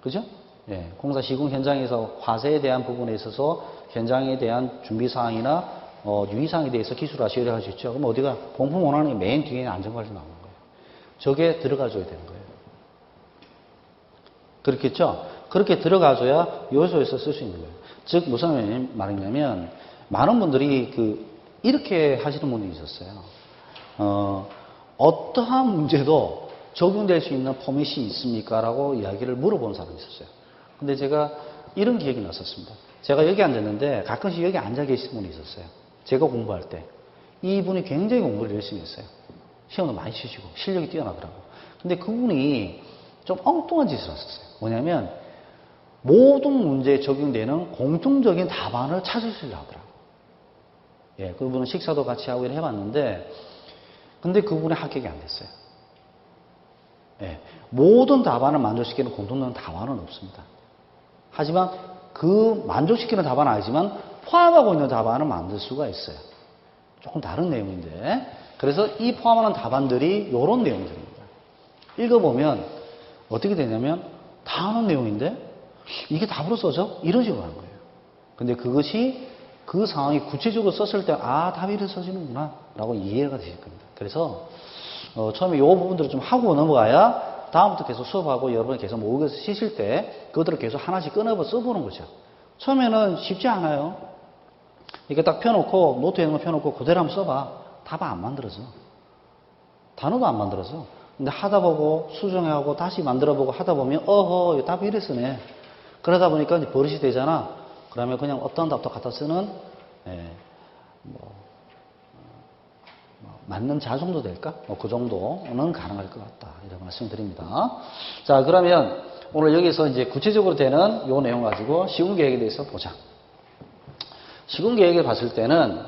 그죠? 예, 공사 시공 현장에서 화재에 대한 부분에 있어서 현장에 대한 준비사항이나 유의사항에 대해서 기술하시려 할 수 있죠. 그럼 어디가 공포문항의 맨 뒤에 안전관리 나오는 거예요. 저게 들어가줘야 되는 거예요. 그렇겠죠? 그렇게 들어가줘야 요소에서 쓸 수 있는 거예요. 즉 무슨 말이냐면 많은 분들이 이렇게 하시는 분들이 있었어요. 어떠한 문제도 적용될 수 있는 포맷이 있습니까? 라고 이야기를 물어본 사람이 있었어요. 근데 제가 이런 기억이 났었습니다. 제가 여기 앉았는데 가끔씩 여기 앉아 계신 분이 있었어요. 제가 공부할 때. 이분이 굉장히 공부를 열심히 했어요. 시험도 많이 치시고 실력이 뛰어나더라고요. 근데 그분이 좀 엉뚱한 짓을 했었어요. 뭐냐면 모든 문제에 적용되는 공통적인 답안을 찾으시려 하더라고요. 예, 그분은 식사도 같이 하고 해봤는데 근데 그분이 합격이 안 됐어요. 예, 모든 답안을 만족시키는 공통적인 답안은 없습니다. 하지만 그 만족시키는 답안은 아니지만 포함하고 있는 답안을 만들 수가 있어요. 조금 다른 내용인데 그래서 이 포함하는 답안들이 이런 내용들입니다. 읽어보면 어떻게 되냐면 다 아는 내용인데 이게 답으로 써져? 이런 식으로 하는 거예요. 근데 그것이 그 상황이 구체적으로 썼을 때 답이 이렇게 써지는구나 라고 이해가 되실 겁니다. 그래서 처음에 이 부분들을 좀 하고 넘어가야 다음부터 계속 수업하고 여러분이 계속 모의고사 치실 때 그것들을 계속 하나씩 끊어서 써보는 거죠. 처음에는 쉽지 않아요. 이렇게 딱 펴놓고 노트에 있는 거 펴놓고 그대로 한번 써봐. 답 안 만들어져. 단어도 안 만들어져. 근데 하다 보고 수정하고 다시 만들어보고 하다 보면 어허 이 답이 이래 쓰네. 그러다 보니까 이제 버릇이 되잖아. 그러면 그냥 어떤 답도 갖다 쓰는 맞는 자 정도 될까? 그 정도는 가능할 것 같다. 이런 말씀을 드립니다. 자, 그러면 오늘 여기서 이제 구체적으로 되는 요 내용 가지고 시군계획에 대해서 보자. 시군계획을 봤을 때는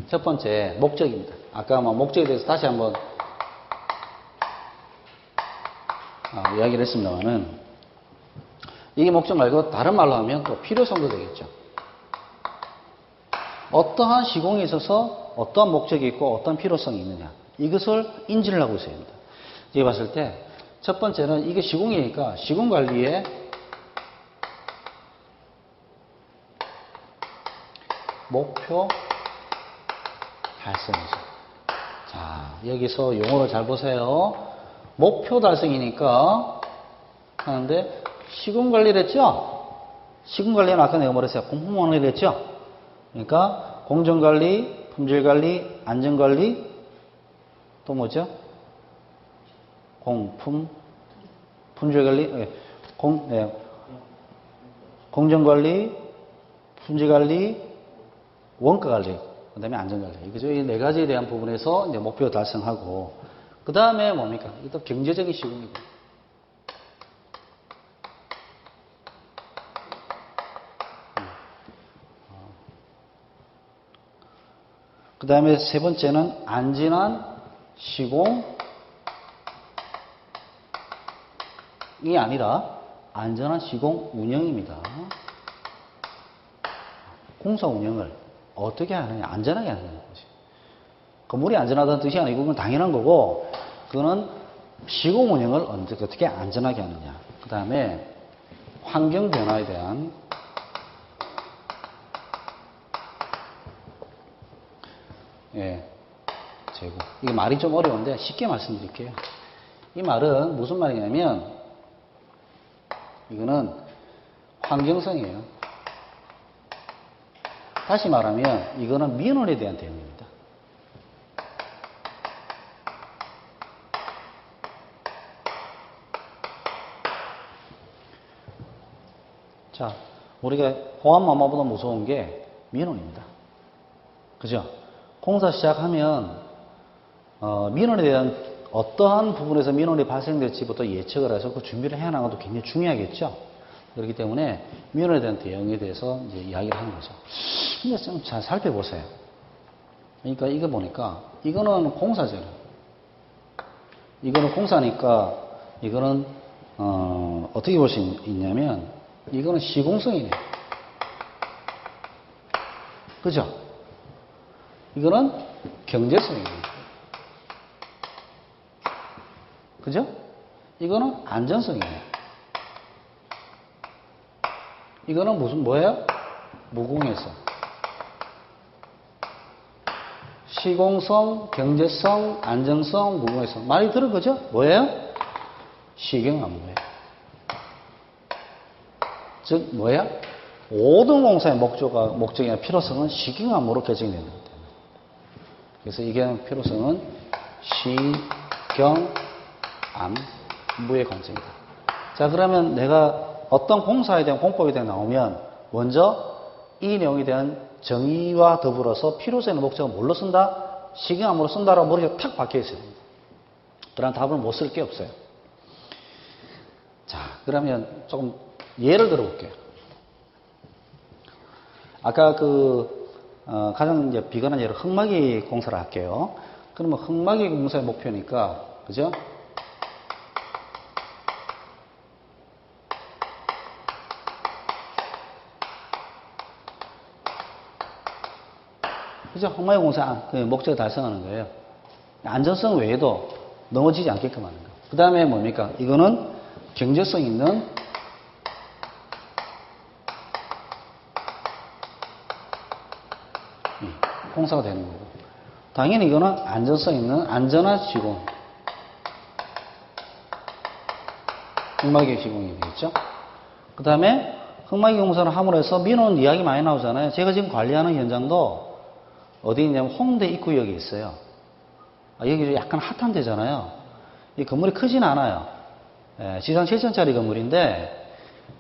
첫 번째 목적입니다. 아까 목적에 대해서 다시 한번 이야기를 했습니다만은 이게 목적 말고 다른 말로 하면 또 필요성도 되겠죠. 어떠한 시공에 있어서 어떠한 목적이 있고 어떠한 필요성이 있느냐. 이것을 인지를 하고 있어야 합니다. 이게 봤을 때 첫 번째는 이게 시공이니까 시공관리의 목표 달성이죠. 자, 여기서 용어를 잘 보세요. 목표 달성이니까 하는데 시공관리를 했죠? 시공관리는 아까 내가 말했어요. 공품관리를 했죠? 그러니까 공정관리, 품질관리, 안전관리, 또 뭐죠? 공품, 품질관리, 공정관리, 품질관리, 원가관리, 그 다음에 안전관리. 그죠? 이 네 가지에 대한 부분에서 이제 목표 달성하고, 그 다음에 뭡니까? 이또 경제적인 시공이고. 그 다음에 세 번째는 안전한 시공이 아니라 안전한 시공 운영입니다. 공사 운영을 어떻게 하느냐, 안전하게 하느냐. 건물이 안전하다는 뜻이 아니고 그건 당연한 거고, 그거는 시공 운영을 어떻게 안전하게 하느냐. 그 다음에 환경 변화에 대한 제고. 이게 말이 좀 어려운데 쉽게 말씀드릴게요. 이 말은 무슨 말이냐면 이거는 환경성이에요. 다시 말하면 이거는 민원에 대한 대응입니다. 자, 우리가 호환마마보다 무서운 게 민원입니다. 그죠? 공사 시작하면 민원에 대한 어떠한 부분에서 민원이 발생될지부터 예측을 해서 그 준비를 해야 하는 것도 굉장히 중요하겠죠. 그렇기 때문에 민원에 대한 대응에 대해서 이제 이야기를 하는 거죠. 근데 좀 잘 살펴보세요. 그러니까 이거 보니까 이거는 공사잖아요. 이거는 공사니까 이거는 어떻게 볼 수 있냐면 이거는 시공성이네. 그죠? 이거는 경제성이에요. 그죠? 이거는 안전성이에요. 이거는 뭐예요? 무공해성. 시공성, 경제성, 안전성, 무공해성. 많이 들은 거죠? 뭐예요? 시경안무예요. 즉 뭐야? 모든 공사의 목적이나 필요성은 시경안무로 결정이 되는 거예요. 그래서 이게 필요성은 시경안무의 관점이다. 자, 그러면 내가 어떤 공사에 대한 공법에 대해 나오면 먼저 이 내용에 대한 정의와 더불어서 필요성의 목적을 뭘로 쓴다? 시경안무로 쓴다라고 머리가 탁 박혀 있어야 됩니다. 그런 답을 못 쓸 게 없어요. 자, 그러면 조금 예를 들어볼게요. 아까 가장 이제 비관한 예로 흙막이 공사를 할게요. 그러면 흙막이 공사의 목표니까, 그죠? 그죠? 흙막이 공사 목적을 달성하는 거예요. 안전성 외에도 넘어지지 않게끔 하는 거예요. 그 다음에 뭡니까? 이거는 경제성 있는 공사가 되는 거고. 당연히 이거는 안전성 있는 안전한 시공. 흑마기 시공이 되겠죠. 그 다음에 흑마기 공사를 함으로 해서 민원 이야기 많이 나오잖아요. 제가 지금 관리하는 현장도 어디 있냐면 홍대 입구역에 있어요. 여기 약간 핫한 데잖아요. 이 건물이 크진 않아요. 지상 7층짜리 건물인데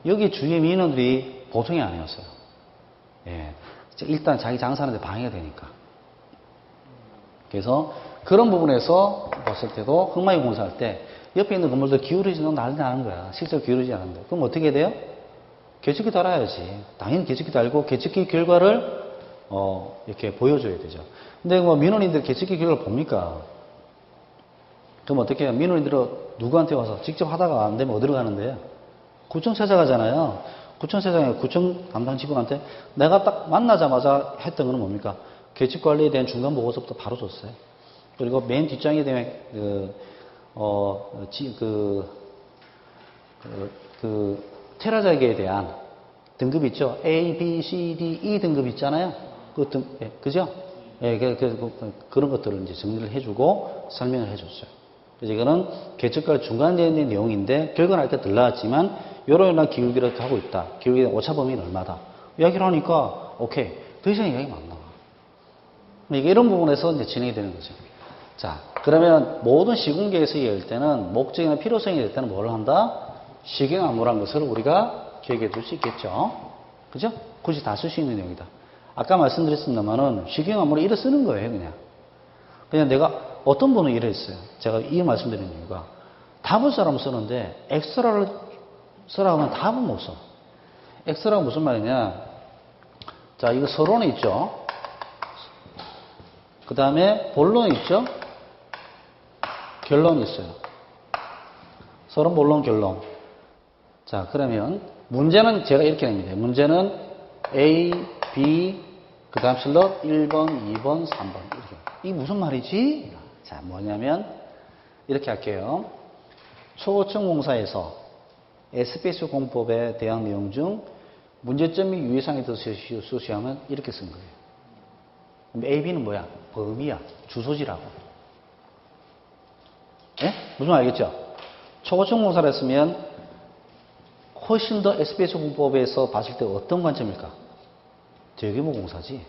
여기 주위에 민원들이 보통이 아니었어요. 일단 자기 장사하는데 방해가 되니까. 그래서 그런 부분에서 봤을 때도 흑마기 공사할 때 옆에 있는 건물들 기울어지는 난리 나는 거야. 실제로 기울어지지 않는데. 그럼 어떻게 돼요? 계측기 달아야지. 당연히 계측기 달고 계측기 결과를 이렇게 보여줘야 되죠. 근데 뭐 민원인들 계측기 결과를 봅니까? 그럼 어떻게 해요? 민원인들은 누구한테 와서 직접 하다가 안 되면 어디로 가는데요? 구청 찾아가잖아요. 구청세장에 구청 담당 직원한테 내가 딱 만나자마자 했던 거는 뭡니까? 계측 관리에 대한 중간 보고서부터 바로 줬어요. 그리고 맨 뒷장에 대한 테라자기에 대한 등급 있죠? A, B, C, D, E 등급 있잖아요. 그죠? 그런 것들을 이제 정리를 해주고 설명을 해줬어요. 그래서 이거는 계측과 중간되어 있는 내용인데 결과는 아까 덜 나왔지만 요런 기울기를 하고 있다. 기울기의 오차 범위는 얼마다. 이야기를 하니까 오케이. 더 이상 이야기가 안 나와. 이게 이런 부분에서 이제 진행이 되는 거죠. 자, 그러면 모든 시공계에서 얘기할 때는 목적이나 필요성이 될 때는 뭘 한다? 시경암무라는 것을 우리가 기억해 둘 수 있겠죠. 그죠? 굳이 다 쓸 수 있는 내용이다. 아까 말씀드렸습니다만은 시경암무를 이래 쓰는 거예요, 그냥. 그냥 내가 어떤 분은 이래 했어요. 제가 이 말씀드리는 이유가 답을 써라면 쓰는데 엑스트라를 쓰라고 하면 답은 못 써. 엑스트라가 무슨 말이냐? 자, 이거 서론이 있죠. 그 다음에 본론이 있죠. 결론이 있어요. 서론, 본론, 결론. 자, 그러면 문제는 제가 이렇게 냅니다. 문제는 A, B, 그 다음 슬롯 1번, 2번, 3번. 이렇게. 이게 무슨 말이지? 자, 뭐냐면 이렇게 할게요. 초고층 공사에서 SPS 공법에 대한 내용 중 문제점이 유의사항에 대해서 수시하면 이렇게 쓴 거예요. 그럼 A, B는 뭐야? 범위야. 주소지라고. 예? 무슨 말 알겠죠? 초고층 공사를 했으면 훨씬 더 SPS 공법에서 봤을 때 어떤 관점일까? 대규모 공사지.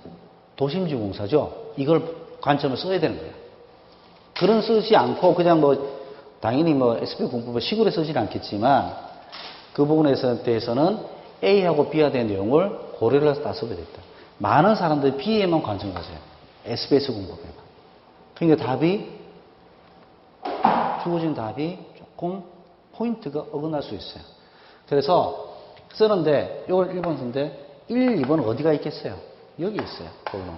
도심지 공사죠. 이걸 관점을 써야 되는 거예요. 그런 쓰지 않고 그냥 당연히 SPS 공법을 시골에 쓰지는 않겠지만 그 부분에 대해서는 A하고 B에 대한 내용을 고려를 해서 다 써야 됐다. 많은 사람들이 B에만 관심 가져요. SPS 공법에만. 그러니까 주어진 답이 조금 포인트가 어긋날 수 있어요. 그래서 쓰는데 이걸 1번 쓰는데 1, 2번은 어디가 있겠어요? 여기 있어요. 본론.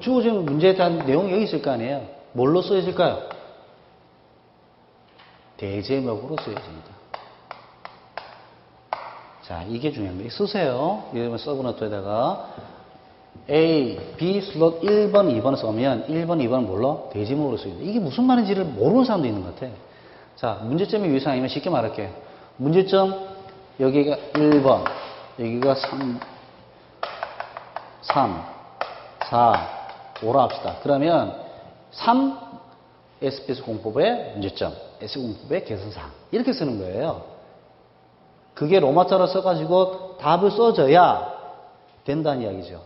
주어진 문제에 대한 내용이 여기 있을 거 아니에요. 뭘로 쓰여질까요? 대제목으로 쓰여집니다. 자, 이게 중요합니다. 쓰세요. 이러면 서브노트에다가 A, B 슬롯 1번, 2번을 써면 1번, 2번은 뭘로? 대제목으로 쓰여집니다. 이게 무슨 말인지를 모르는 사람도 있는 것 같아. 자, 문제점이 유의사항이면 쉽게 말할게요. 문제점 여기가 1번, 여기가 3, 4, 5라 합시다. 그러면 3 SPS 공법의 문제점, SPS 공법의 개선사항 이렇게 쓰는 거예요. 그게 로마자로 써가지고 답을 써줘야 된다는 이야기죠.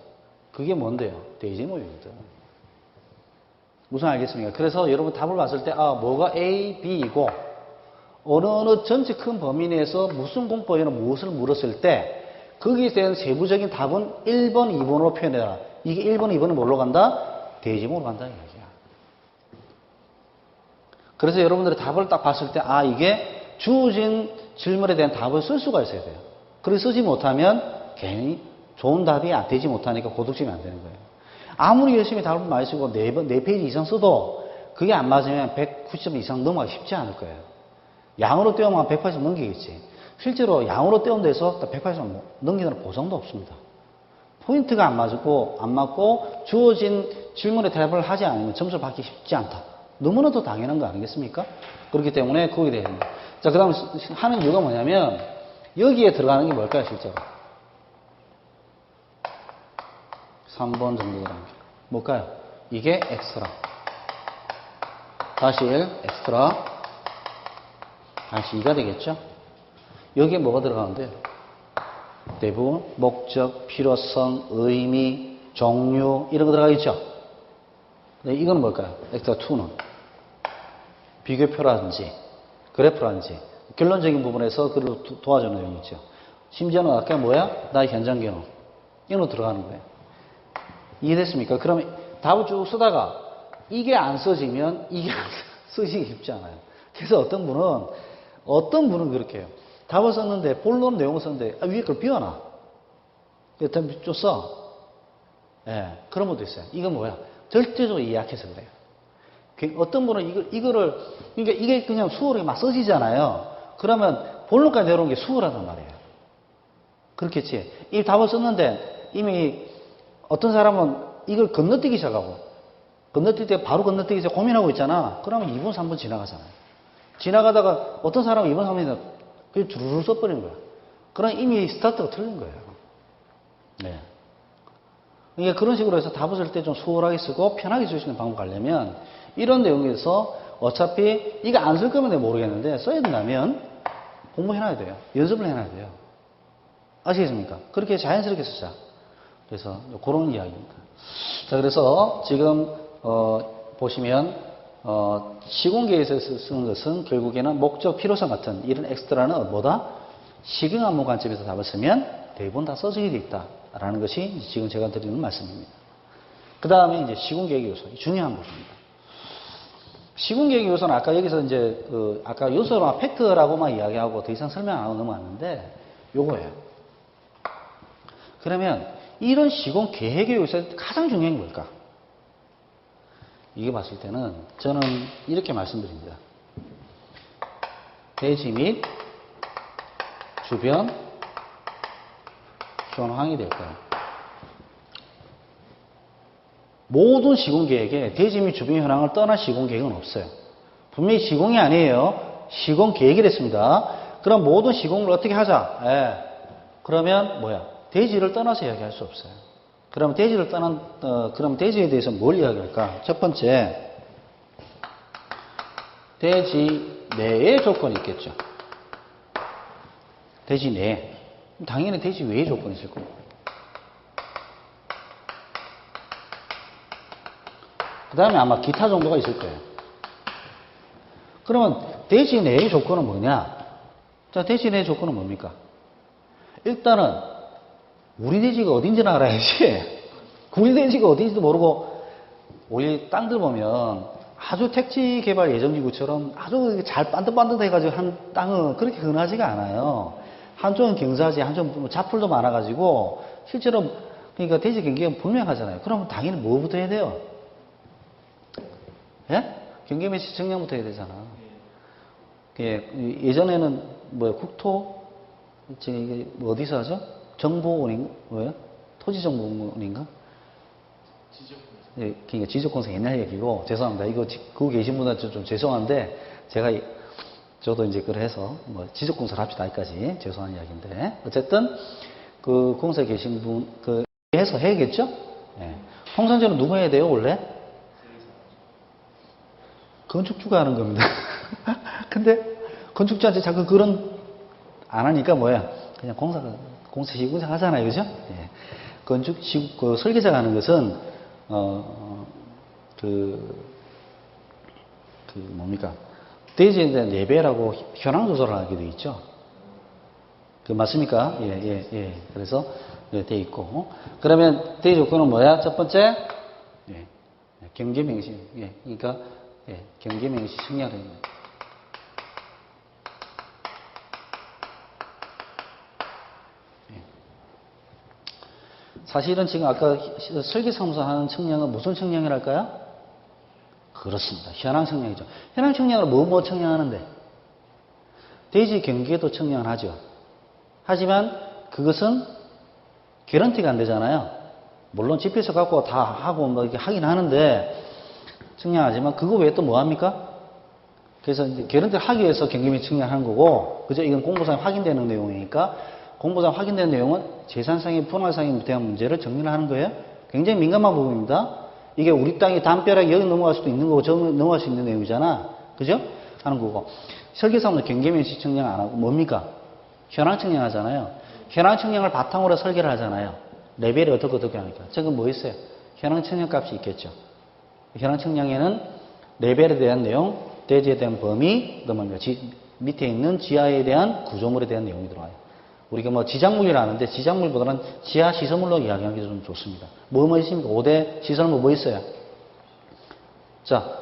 그게 뭔데요? 대제목이거든. 무슨 알겠습니까? 그래서 여러분 답을 봤을 때 뭐가 A, B이고 어느 전체 큰 범위 내에서 무슨 공법에는 무엇을 물었을 때 거기에 대한 세부적인 답은 1번, 2번으로 표현해라. 이게 1번, 2번은 뭘로 간다? 대제목으로 간다는 이야기야. 그래서 여러분들이 답을 딱 봤을 때 이게 주어진 질문에 대한 답을 쓸 수가 있어야 돼요. 그래서 쓰지 못하면 괜히 좋은 답이 되지 못하니까 고득점이 안 되는 거예요. 아무리 열심히 답을 많이 쓰고 4페이지 이상 써도 그게 안 맞으면 190점 이상 넘어가기 쉽지 않을 거예요. 양으로 떼우면 180점 넘기겠지. 실제로 양으로 떼운 데서 180점 넘기는 보장도 없습니다. 포인트가 안 맞고 주어진 질문에 대답을 하지 않으면 점수를 받기 쉽지 않다. 너무나도 당연한 거 아니겠습니까? 그렇기 때문에 거기에 대해서. 자, 그 다음에 하는 이유가 뭐냐면 여기에 들어가는 게 뭘까요, 실제로? 3번 정도 들어가는 게. 뭘까요? 이게 엑스트라. 다시 엑스트라. 2가 되겠죠? 여기에 뭐가 들어가는데요? 대부분 목적, 필요성, 의미, 종류 이런 거 들어가겠죠? 네, 이거는 뭘까요? 엑스트라 2는 비교표라든지 그래프라든지 결론적인 부분에서 그걸 도와주는 내용이 있죠. 심지어는 아까 뭐야? 나의 현장 경험 이런 거 들어가는 거예요. 이해됐습니까? 그러면 답을 쭉 쓰다가 이게 안 써지면 이게 안 쓰기 쉽지 않아요. 그래서 어떤 분은 그렇게 해요. 답을 썼는데 본론 내용을 썼는데 위에 걸 비워놔. 그래서 좀 써. 예, 그런 것도 있어요. 이건 뭐야? 절대적으로 이해약해서 그래요. 어떤 분은 이거를 그러니까 이게 그냥 수어로 막 써지잖아요. 그러면 본론까지 내려오는 게 수어라단 말이에요. 그렇겠지. 이 답을 썼는데 이미 어떤 사람은 이걸 건너뛰기 시작하고 건너뛸 때 바로 건너뛰기 시작 고민하고 있잖아. 그러면 2분, 3분 지나가잖아요. 지나가다가 어떤 사람은 2분, 3분이나 그냥 주르르 써버리는 거야. 그럼 이미 스타트가 틀린 거예요. 네. 그러니까 그런 식으로 해서 답을 쓸 때 좀 수월하게 쓰고 편하게 쓸 수 있는 방법 가려면 이런 내용에서 어차피 이거 안 쓸 거면 내가 모르겠는데 써야 된다면 공부해놔야 돼요. 연습을 해놔야 돼요. 아시겠습니까? 그렇게 자연스럽게 쓰자. 그래서 그런 이야기입니다. 자, 그래서 지금 보시면 시공계에서 쓰는 것은 결국에는 목적, 필요성 같은 이런 엑스트라는 뭐다? 시경 안무 관점에서 답을 쓰면 대부분 다 써지게 돼 있다라는 것이 지금 제가 드리는 말씀입니다. 그 다음에 이제 시공계획 요소, 중요한 부분입니다. 시공계획 요소는 아까 여기서 이제 아까 요소나 팩트라고만 이야기하고 더 이상 설명 안 하고 넘어갔는데 요거예요. 그러면 이런 시공 계획의 요소에서 가장 중요한 게 뭘까? 이게 봤을 때는 저는 이렇게 말씀드립니다. 대지 및 주변 현황이 될까요? 모든 시공 계획에 대지 및 주변 현황을 떠난 시공 계획은 없어요. 분명히 시공이 아니에요. 시공 계획이랬습니다. 그럼 모든 시공을 어떻게 하자? 그러면 뭐야? 대지를 떠나서 이야기할 수 없어요. 그럼 대지를 그럼 대지에 대해서 뭘 이야기할까? 첫 번째, 대지 내의 조건이 있겠죠. 대지 내. 당연히 대지 외의 조건이 있을 거고. 그 다음에 아마 기타 정도가 있을 거예요. 그러면 대지 내의 조건은 뭐냐? 자, 대지 내의 조건은 뭡니까? 일단은 우리 대지가 어딘지는 알아야지. 우리 대지가 어딘지도 모르고 우리 땅들 보면 아주 택지 개발 예정지구처럼 아주 잘 반듯반듯해가지고 한 땅은 그렇게 흔하지가 않아요. 한쪽은 경사지, 한쪽은 자풀도 많아가지고 실제로 그러니까 대지 경계가 분명하잖아요. 그러면 당연히 뭐부터 해야 돼요? 예? 경계 매치 측량부터 해야 되잖아. 예전에는 뭐야 국토 이게 어디서 하죠? 정보원인가? 뭐예요? 토지정보원인가? 지적공사. 그러니까 지적공사 옛날 얘기고 죄송합니다. 이거 그거 계신 분한테 좀 죄송한데 제가 저도 이제 그래서 뭐 지적공사를 합시다 여기까지 죄송한 이야기인데 어쨌든 그 공사에 계신 분 해서 해야겠죠? 네. 통상적으로 누가 해야 돼요 원래? 건축주가 하는 겁니다. 근데 건축주한테 자꾸 그런 안 하니까 뭐야? 그냥 공사 시공사 하잖아요, 그죠? 예. 그 설계자가 하는 것은 뭡니까? 대지에 대한 예배라고 현황 조사를 하게 돼 있죠. 그 맞습니까? 예. 그래서 돼 있고 그러면 대지 조건은 뭐야? 첫 번째 경계명시. 그러니까 경계명시 측량입니다. 사실은 지금 아까 설계사무소 하는 측량은 무슨 측량이랄까요? 그렇습니다. 현황 측량이죠. 현황 측량을 뭐 측량하는데? 대지 경계도 측량을 하죠. 하지만 그것은 개런티가 안 되잖아요. 물론 지표서 갖고 다 하고 뭐 이렇게 하긴 하는데 측량하지만 그거 외에 또 뭐 합니까? 그래서 이제 개런티를 하기 위해서 경계면 측량하는 거고, 그죠? 이건 공부상에 확인되는 내용이니까 공부상 확인된 내용은 재산상의 분할상에 대한 문제를 정리를 하는 거예요. 굉장히 민감한 부분입니다. 이게 우리 땅이 담벼락이 여기 넘어갈 수도 있는 거고 저기 넘어갈 수 있는 내용이잖아. 그죠? 하는 거고. 설계사무소 경계면시 측량 안 하고 뭡니까? 현황 측량 하잖아요. 현황 측량을 바탕으로 설계를 하잖아요. 레벨이 어떻게 하니까. 저건 뭐 있어요? 현황 측량 값이 있겠죠. 현황 측량에는 레벨에 대한 내용, 대지에 대한 범위, 또 뭡니까? 밑에 있는 지하에 대한 구조물에 대한 내용이 들어와요. 우리가 뭐 지작물이라는데 지작물보다는 지하 시설물로 이야기하는 게 좀 좋습니다. 뭐 있습니까? 5대 시설물 뭐 있어요? 자,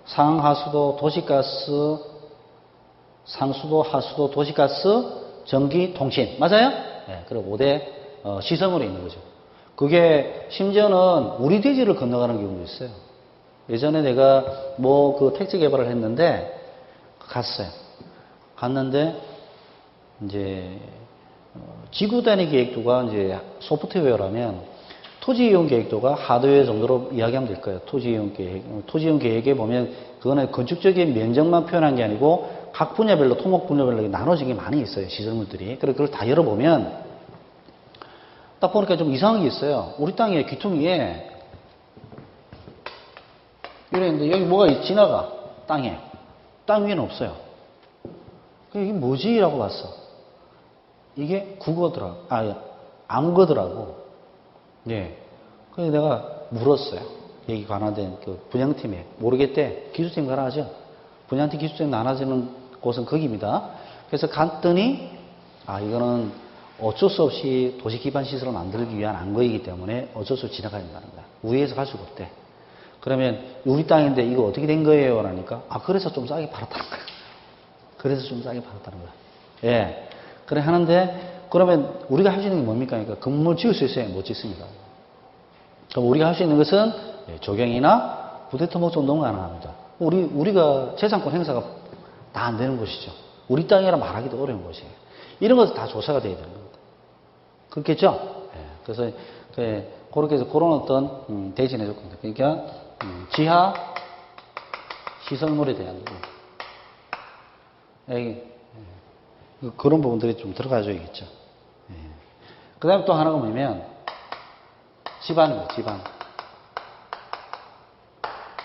상하수도, 도시가스, 상수도, 하수도, 도시가스, 전기, 통신. 맞아요? 네, 그리고 5대 시설물이 있는 거죠. 그게 심지어는 우리 대지를 건너가는 경우도 있어요. 예전에 내가 뭐 그 택지 개발을 했는데 갔어요. 갔는데 이제 지구 단위 계획도가 이제 소프트웨어라면 토지 이용 계획도가 하드웨어 정도로 이야기하면 될 거예요. 토지 이용 계획. 토지 이용 계획에 보면 그거는 건축적인 면적만 표현한 게 아니고 각 분야별로 토목 분야별로 나눠진 게 많이 있어요. 시설물들이. 그래서 그걸 다 열어보면 딱 보니까 좀 이상한 게 있어요. 우리 땅에 귀퉁이 위에 이랬는데 여기 뭐가 지나가 땅에. 땅 위에는 없어요. 이게 뭐지? 라고 봤어. 이게 국어더라고. 암거더라고. 예. 그래서 내가 물었어요. 여기 관할된 그 분양팀에. 모르겠대. 기술팀 가라 하죠. 분양팀 기술팀 나눠지는 곳은 거기입니다. 그래서 갔더니, 이거는 어쩔 수 없이 도시 기반 시설을 만들기 위한 암거이기 때문에 어쩔 수 없이 지나가야 된다는 거야. 우회해서 갈 수가 없대. 그러면 우리 땅인데 이거 어떻게 된 거예요? 라니까, 그래서 좀 싸게 팔았다는 거야. 그래서 좀 싸게 팔았다는 거야. 예. 그래 하는데, 그러면 우리가 할 수 있는 게 뭡니까? 그러니까 건물 지을 수 있어요? 못 짓습니다. 그럼 우리가 할 수 있는 것은 조경이나 부대토목 정도는 가능합니다. 우리가 재산권 행사가 다 안 되는 것이죠. 우리 땅이라 말하기도 어려운 것이에요. 이런 것도 다 조사가 돼야 되는 겁니다. 그렇겠죠? 예. 그래서, 그렇게 해서 그런 어떤 대신해 줄 겁니다. 그러니까, 지하 시설물에 대한 그런 부분들이 좀 들어가줘야겠죠. 예. 그 다음에 또 하나가 뭐냐면, 집안이에요, 집안.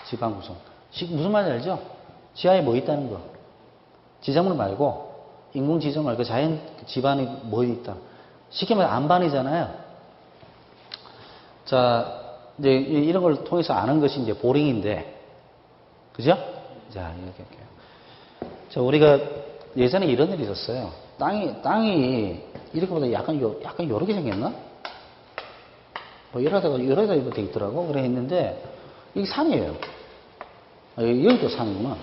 집안 구성. 무슨 말인지 알죠? 지하에 뭐 있다는 거. 지상물 말고, 인공 지정 말고 자연 집안이 뭐 있다. 쉽게 말해 안반이잖아요. 자, 이제 이런 걸 통해서 아는 것이 이제 보링인데, 그죠? 자, 이렇게 할게요. 자, 우리가 예전에 이런 일이 있었어요. 땅이 이렇게 보다 약간 요렇게 생겼나? 뭐 이러다가 돼 있더라고. 그래 했는데, 이게 산이에요. 여기도 산이구만.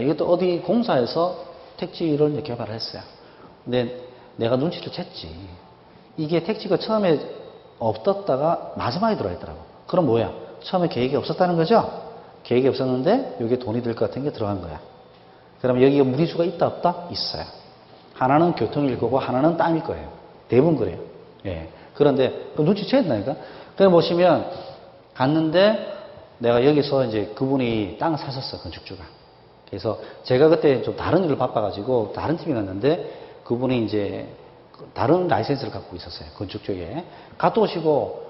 이것도 어디 공사에서 택지를 이제 개발을 했어요. 근데 내가 눈치를 챘지. 이게 택지가 처음에 없었다가 마지막에 들어와 있더라고. 그럼 뭐야? 처음에 계획이 없었다는 거죠? 계획이 없었는데 여기에 돈이 들 것 같은 게 들어간 거야. 그러면 여기에 무리수가 있다 없다? 있어요. 하나는 교통일 거고 하나는 땅일 거예요. 대부분 그래요. 예. 그런데 눈치채야 된다니까. 그래 보시면 갔는데 내가 여기서 이제 그분이 땅을 사셨어, 건축주가. 그래서 제가 그때 좀 다른 일을 바빠가지고 다른 팀이 갔는데 그분이 이제 다른 라이센스를 갖고 있었어요. 건축 쪽에. 갔다 오시고,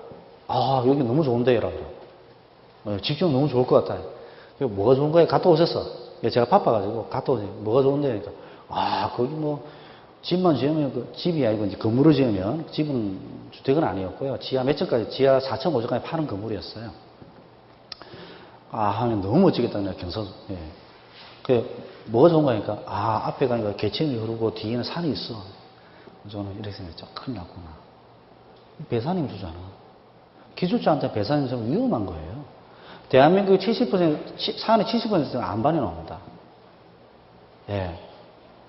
여기 너무 좋은데요. 라고. 집중 너무 좋을 것 같아요. 뭐가 좋은 거예요? 갔다 오셨어. 제가 바빠가지고 갔다 오세요. 뭐가 좋은데요? 그러니까, 거기 뭐, 집만 지으면, 집이 아니고 이제 건물을 지으면, 집은 주택은 아니었고요. 지하 몇 층까지, 지하 4층, 5층까지 파는 건물이었어요. 하면 너무 멋지겠다. 그냥 경선. 예. 뭐가 좋은 거니까, 앞에 가니까 개천이 흐르고 뒤에는 산이 있어. 저는 이렇게 생각했죠. 큰일 났구나. 배산임 주잖아. 기술자한테 배산임 주면 위험한 거예요. 대한민국의 70%, 산의 70%는 안반이 나옵니다. 예.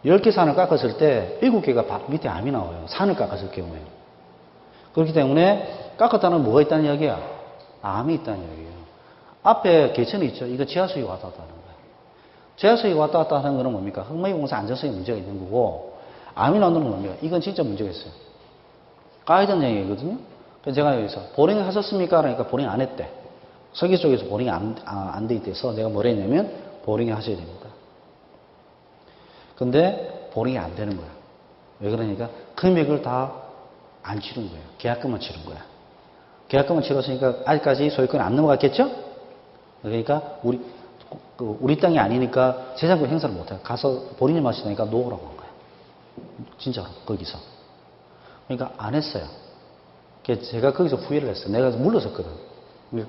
10개 산을 깎았을 때 7개가 밑에 암이 나와요. 산을 깎았을 경우에. 그렇기 때문에 깎았다는 뭐가 있다는 이야기야? 암이 있다는 이야기예요. 앞에 개천이 있죠. 이거 지하수위 왔다 갔다 하는 거예요. 지하수위 왔다 갔다 하는 거는 뭡니까? 흙모의공사 안전성에 문제가 있는 거고, 암이 나오는 건 뭡니까? 이건 진짜 문제가 있어요. 까야 되는 얘기거든요. 그래서 제가 여기서 보링 하셨습니까? 그러니까 보링 안 했대. 설계 쪽에서 보링이 안 돼 있대서 내가 뭐라 했냐면 보링이 하셔야 됩니다. 근데 보링이 안 되는 거야. 왜 그러니까 금액을 다 안 치른 거예요. 계약금만 치른 거야. 계약금만 치렀으니까 아직까지 소유권이 안 넘어갔겠죠? 그러니까 우리 땅이 아니니까 재산권 행사를 못해요. 가서 본인이 마시니까 놓으라고 한 거예요. 진짜로, 거기서. 그러니까 안 했어요. 제가 거기서 후회를 했어요. 내가 물러섰거든.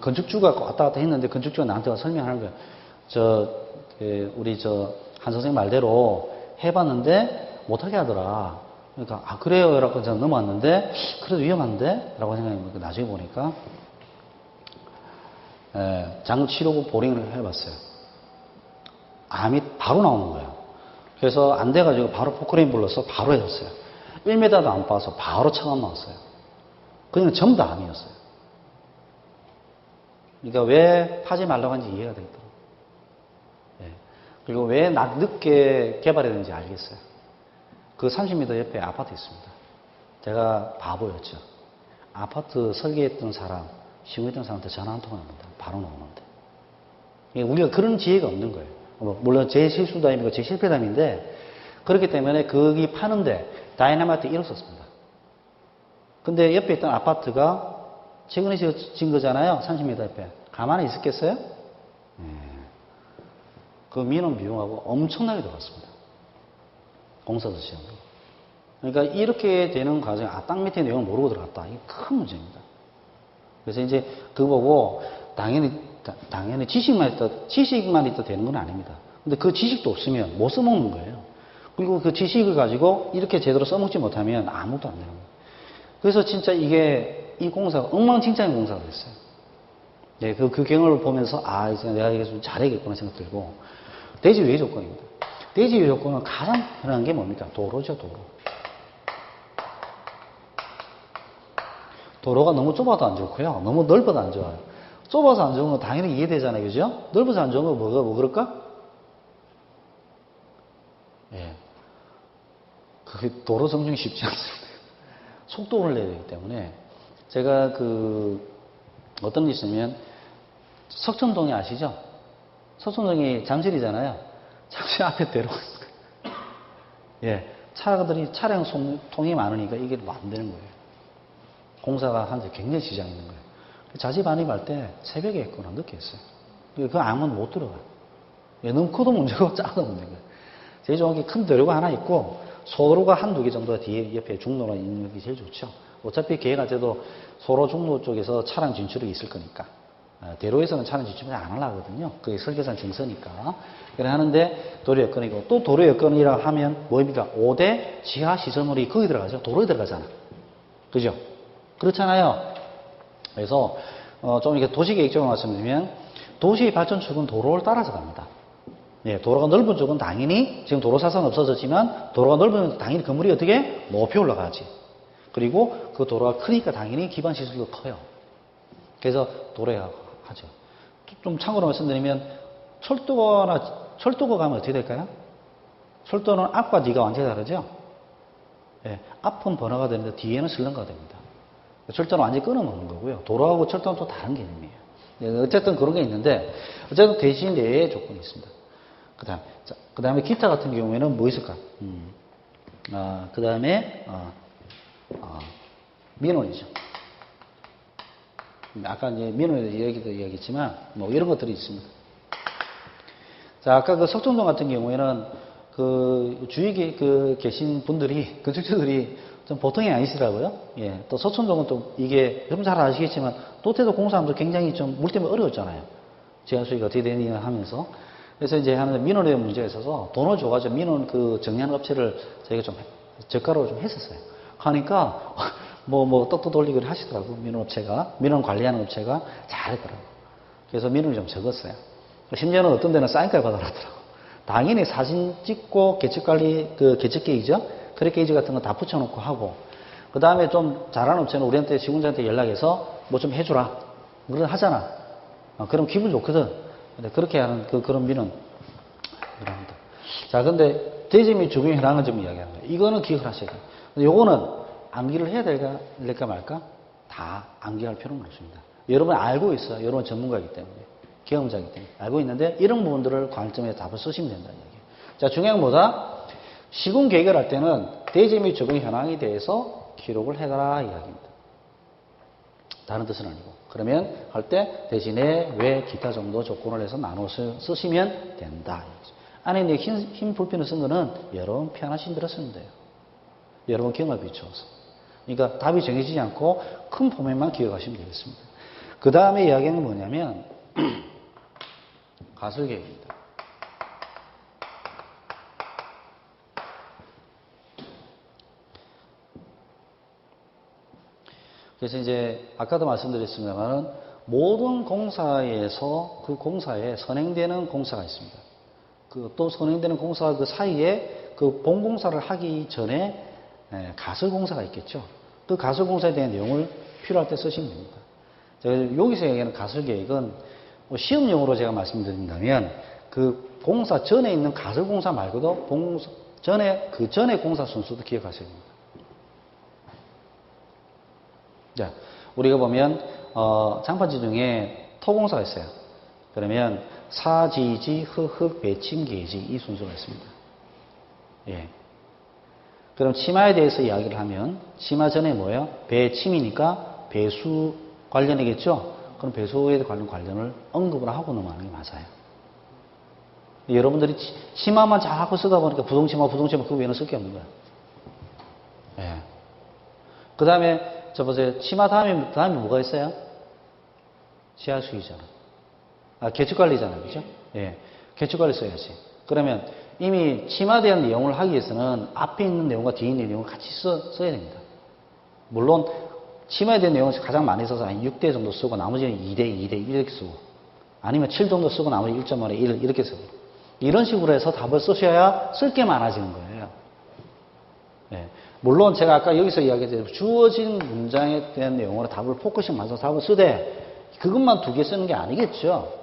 건축주가 왔다 갔다 했는데 건축주가 나한테 와서 설명하는 거예요. 우리 한 선생님 말대로 해봤는데 못하게 하더라. 그러니까, 그래요. 라고 저는 넘어왔는데, 그래도 위험한데? 라고 생각해보니까 나중에 보니까, 장 치료고 보링을 해봤어요. 암이 바로 나오는 거예요. 그래서 안 돼가지고 바로 포크레인 불러서 바로 해줬어요. 1m도 안 빠서 바로 차가 나왔어요. 그냥 전부 다 암이었어요. 그러니까 왜 하지 말라고 하는지 이해가 되더라고요. 그리고 왜 늦게 개발해야 되는지 알겠어요. 그 30m 옆에 아파트 있습니다. 제가 바보였죠. 아파트 설계했던 사람, 시공했던 사람한테 전화 한 통 합니다. 바로 나오는데. 우리가 그런 지혜가 없는 거예요. 물론 제 실수도 아니고 제 실패도 아닌데, 그렇기 때문에 거기 파는데 다이나마이트 1억 썼습니다. 근데 옆에 있던 아파트가 최근에 지은 거잖아요. 30m 옆에. 가만히 있었겠어요? 그 민원 비용하고 엄청나게 들어갔습니다. 공사도 지은 거. 그러니까 이렇게 되는 과정에 땅 밑에 내용을 모르고 들어갔다. 이게 큰 문제입니다. 그래서 이제 그거 보고 당연히 지식만 있다 되는 건 아닙니다. 근데 그 지식도 없으면 못 써먹는 거예요. 그리고 그 지식을 가지고 이렇게 제대로 써먹지 못하면 아무것도 안 되는 거예요. 그래서 진짜 이 공사가 엉망진창인 공사가 됐어요. 네, 그 경험을 보면서, 이제 내가 이게 좀 잘해야겠구나 생각 들고, 대지 외 조건입니다. 대지 외 조건은 가장 흔한 게 뭡니까? 도로죠, 도로. 도로가 너무 좁아도 안 좋고요. 너무 넓어도 안 좋아요. 좁아서 안 좋은 건 당연히 이해되잖아요. 그죠? 넓어서 안 좋은 건 뭐 그럴까? 예. 그게 도로 정중이 쉽지 않습니다. 속도를 내야 되기 때문에, 제가 어떤 일 있으면, 석천동이 아시죠? 석천동이 잠실이잖아요. 잠실 앞에 대로가 있어요. 예. 차량 통이 많으니까 이게 안 되는 거예요. 공사가 하는데 굉장히 지장이 있는 거예요. 자지반입할 때 새벽에 했거나 늦게 했어요. 그 암은 못 들어가요. 너무 커도 문제고 작아도 문제고. 제일 좋은 게 큰 도로가 하나 있고 소로가 한두 개 정도가 뒤에 옆에 중로가 있는 게 제일 좋죠. 어차피 계획할 때도 소로 중로 쪽에서 차량 진출이 있을 거니까. 대로에서는 차량 진출을 안 하려고 하거든요. 그게 설계상 정서니까. 그래 하는데 도로 여건이고, 또 도로 여건이라 하면 뭐입니까? 5대 지하 시설물이 거기 들어가죠. 도로에 들어가잖아. 그죠? 그렇잖아요. 그래서 좀 이렇게 도시계획적으로 말씀드리면 도시 발전축은 도로를 따라서 갑니다. 예, 도로가 넓은 쪽은 당연히 지금 도로 사선 없어졌지만 도로가 넓으면 당연히 건물이 어떻게 높이 올라가지. 그리고 그 도로가 크니까 당연히 기반 시설도 커요. 그래서 도로에 하죠. 좀 참고로 말씀드리면 철도가 가면 어떻게 될까요? 철도는 앞과 뒤가 완전히 다르죠. 예, 앞은 번화가 되는데 뒤에는 슬럼가가 됩니다. 철도는 완전히 끊어먹는 거고요. 도로하고 철도는 또 다른 개념이에요. 네, 어쨌든 그런 게 있는데, 어쨌든 대지 내에 조건이 있습니다. 그 다음에 기타 같은 경우에는 뭐 있을까? 그 다음에, 민원이죠. 아까 이제 민원에 대해서 이야기했지만, 뭐 이런 것들이 있습니다. 자, 아까 그 석촌동 같은 경우에는 주위에 계신 분들이, 건축주들이 좀 보통이 아니시더라고요. 예. 또 서촌동은 또 이게, 여러분 잘 아시겠지만, 도태도 공사하면서 굉장히 좀 물 때문에 어려웠잖아요. 제한 수위가 어떻게 되느냐 하면서. 그래서 이제 하는데 민원에 문제가 있어서 돈을 줘가지고 민원 정리하는 업체를 저희가 좀 저가로 좀 했었어요. 하니까, 떡도 돌리기를 하시더라고요. 민원 관리하는 업체가 잘했더라고요. 그래서 민원이 좀 적었어요. 심지어는 어떤 데는 사인까지 받아놨더라고요. 당연히 사진 찍고 개측관리, 개측계획이죠. 크랙 게이지 같은 거 다 붙여놓고 하고, 그 다음에 좀 잘하는 업체는 우리한테 시공자한테 연락해서 뭐 좀 해주라. 그런 하잖아. 그럼 기분 좋거든. 근데 그렇게 하는 그런 민원 합니다. 자, 근데 대지 및 주변 현황을 좀 이야기하는 거예요. 이거는 기억을 하셔야 돼요. 근데 요거는 암기를 해야 될까 말까? 다 암기할 필요는 없습니다. 여러분 알고 있어요. 여러분 전문가이기 때문에. 경험자이기 때문에. 알고 있는데 이런 부분들을 관점에 답을 쓰시면 된다는 얘기예요. 자, 중요한 건 뭐다? 시공 계획을 할 때는 대지 및 적용 현황에 대해서 기록을 해달라 이야기입니다. 다른 뜻은 아니고. 그러면 할 때 대신에 왜 기타 정도 조건을 해서 나눠서 쓰시면 된다. 안에 있는 흰 볼펜을 쓴 거는 여러분 편하신 대로 쓰면 돼요. 여러분 경험에 비추어서. 그러니까 답이 정해지지 않고 큰 포맷만 기억하시면 되겠습니다. 그 다음에 이야기는 뭐냐면 가설계획입니다. 그래서 이제 아까도 말씀드렸습니다만 모든 공사에서 그 공사에 선행되는 공사가 있습니다. 그 또 선행되는 공사 그 사이에 그 본공사를 하기 전에 가설공사가 있겠죠. 그 가설공사에 대한 내용을 필요할 때 쓰시면 됩니다. 제가 여기서 얘기하는 가설계획은 뭐 시험용으로 제가 말씀드린다면 그 공사 전에 있는 가설공사 말고도 그 전에 공사 순서도 기억하셔야 됩니다. 자, 우리가 보면 장판지 중에 토공사가 있어요. 그러면 사지지, 흙, 배침, 계지 이 순서가 있습니다. 예. 그럼 치마에 대해서 이야기를 하면 치마 전에 뭐예요? 배침이니까 배수 관련이겠죠? 그럼 배수에 관련을 언급을 하고 넘어가는 게 맞아요. 여러분들이 치마만 자꾸 쓰다 보니까 부동치마 그 외에는 쓸 게 없는 거예요. 예. 그 다음에 저 보세요. 치마 다음에 뭐가 있어요? 지하수위잖아. 개축관리잖아요. 그죠? 예. 개축관리 써야지. 그러면 이미 치마에 대한 내용을 하기 위해서는 앞에 있는 내용과 뒤에 있는 내용을 같이 써야 됩니다. 물론 치마에 대한 내용을 가장 많이 써서 한 6대 정도 쓰고 나머지는 2대 이렇게 쓰고 아니면 7 정도 쓰고 나머지 1.5에 1 이렇게 쓰고 이런 식으로 해서 답을 쓰셔야 쓸 게 많아지는 거예요. 예. 물론 제가 아까 여기서 이야기했듯이 주어진 문장에 대한 내용으로 답을 포커싱 맞춰서 답을 쓰되 그것만 2개 쓰는 게 아니겠죠.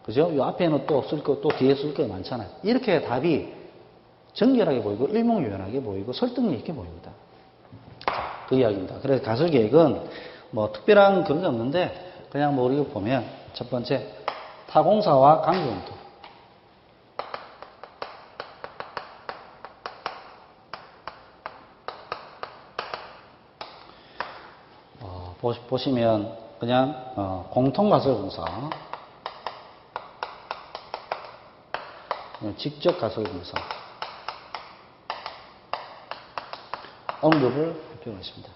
그죠? 이 앞에는 또 쓸 거, 또 뒤에 쓸 게 많잖아요. 이렇게 답이 정결하게 보이고 일목요연하게 보이고 설득력 있게 보입니다. 그 이야기입니다. 그래서 가설계획은 뭐 특별한 그런 게 없는데 그냥 뭐 우리가 보면 첫 번째 타공사와 관계검토. 보시면 그냥 공통가설공사, 직접 가설공사 언급을 할 필요가 있습니다.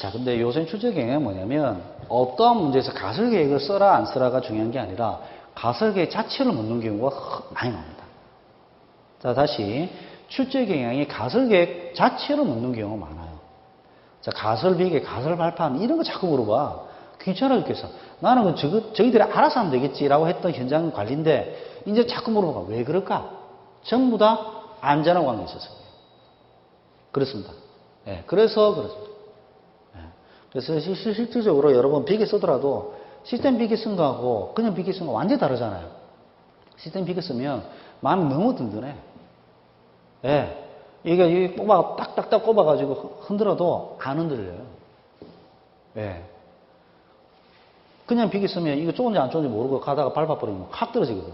자, 근데 요새 출제경향은 뭐냐면 어떠한 문제에서 가설계획을 써라 안 써라가 중요한 게 아니라 가설계획 자체를 묻는 경우가 많이 나옵니다. 자, 다시 출제경향이 가설계획 자체를 묻는 경우가 많아요. 자, 가설비계, 가설발판 이런 거 자꾸 물어봐. 귀찮아 죽겠어. 나는 저희들이 알아서 하면 되겠지라고 했던 현장 관리인데 이제 자꾸 물어봐. 왜 그럴까? 전부 다 안전한 관계에 있어서 그렇습니다. 예, 그래서 그렇습니다. 예, 그래서 실질적으로 여러분 비계 쓰더라도 시스템 비계 쓴 거하고 그냥 비계 쓴 거 완전히 다르잖아요. 시스템 비계 쓰면 마음이 너무 든든해. 예. 이게 딱딱딱 꼽아가지고 흔들어도 안 흔들려요. 예. 그냥 비계 쓰면 이거 좋은지 안 좋은지 모르고 가다가 밟아버리면 확 떨어지거든.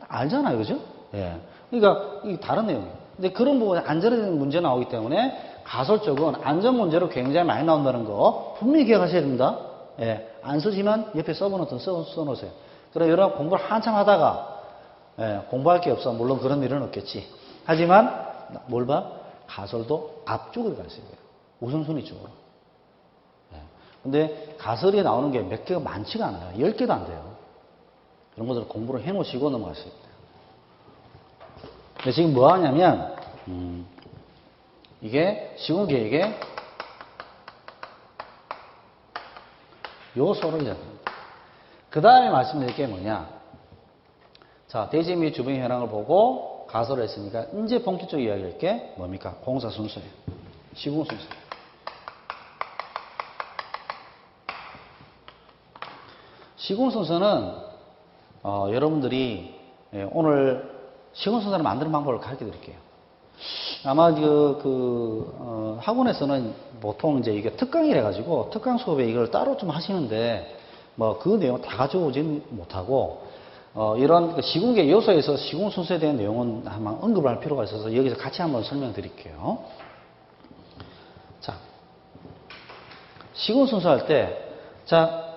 알잖아요. 그죠? 예. 그러니까 이게 다른 내용이에요. 근데 그런 부분에 안전에 문제 나오기 때문에 가설 쪽은 안전 문제로 굉장히 많이 나온다는 거 분명히 기억하셔야 됩니다. 예. 안 쓰지만 옆에 써보는 써놓으세요. 그럼 여러분 공부를 한참 하다가 공부할 게 없어. 물론 그런 일은 없겠지. 하지만 뭘 봐? 가설도 앞쪽으로 가 있어야 돼요. 우선순위 쪽으로. 근데 가설이 나오는 게 몇 개가 많지가 않아요. 10개도 안 돼요. 그런 것들을 공부를 해놓으시고 넘어가셔야 돼요. 근데 지금 뭐 하냐면, 이게 시공계획의 요소를 이야기합니다. 그 다음에 말씀드릴 게 뭐냐. 자, 대지 및 주변 현황을 보고 가설을 했으니까 이제 본격적으로 이야기할 게 뭡니까? 공사 순서예요. 시공 순서. 시공 순서는 여러분들이 오늘 시공 순서를 만드는 방법을 가르쳐 드릴게요. 아마 학원에서는 보통 이제 이게 특강이라 가지고 특강 수업에 이걸 따로 좀 하시는데 뭐 그 내용 다 가져오지는 못하고 이런 시공계 요소에서 시공 순서에 대한 내용은 한번 언급을 할 필요가 있어서 여기서 같이 한번 설명드릴게요. 자, 시공 순서 할 때, 자,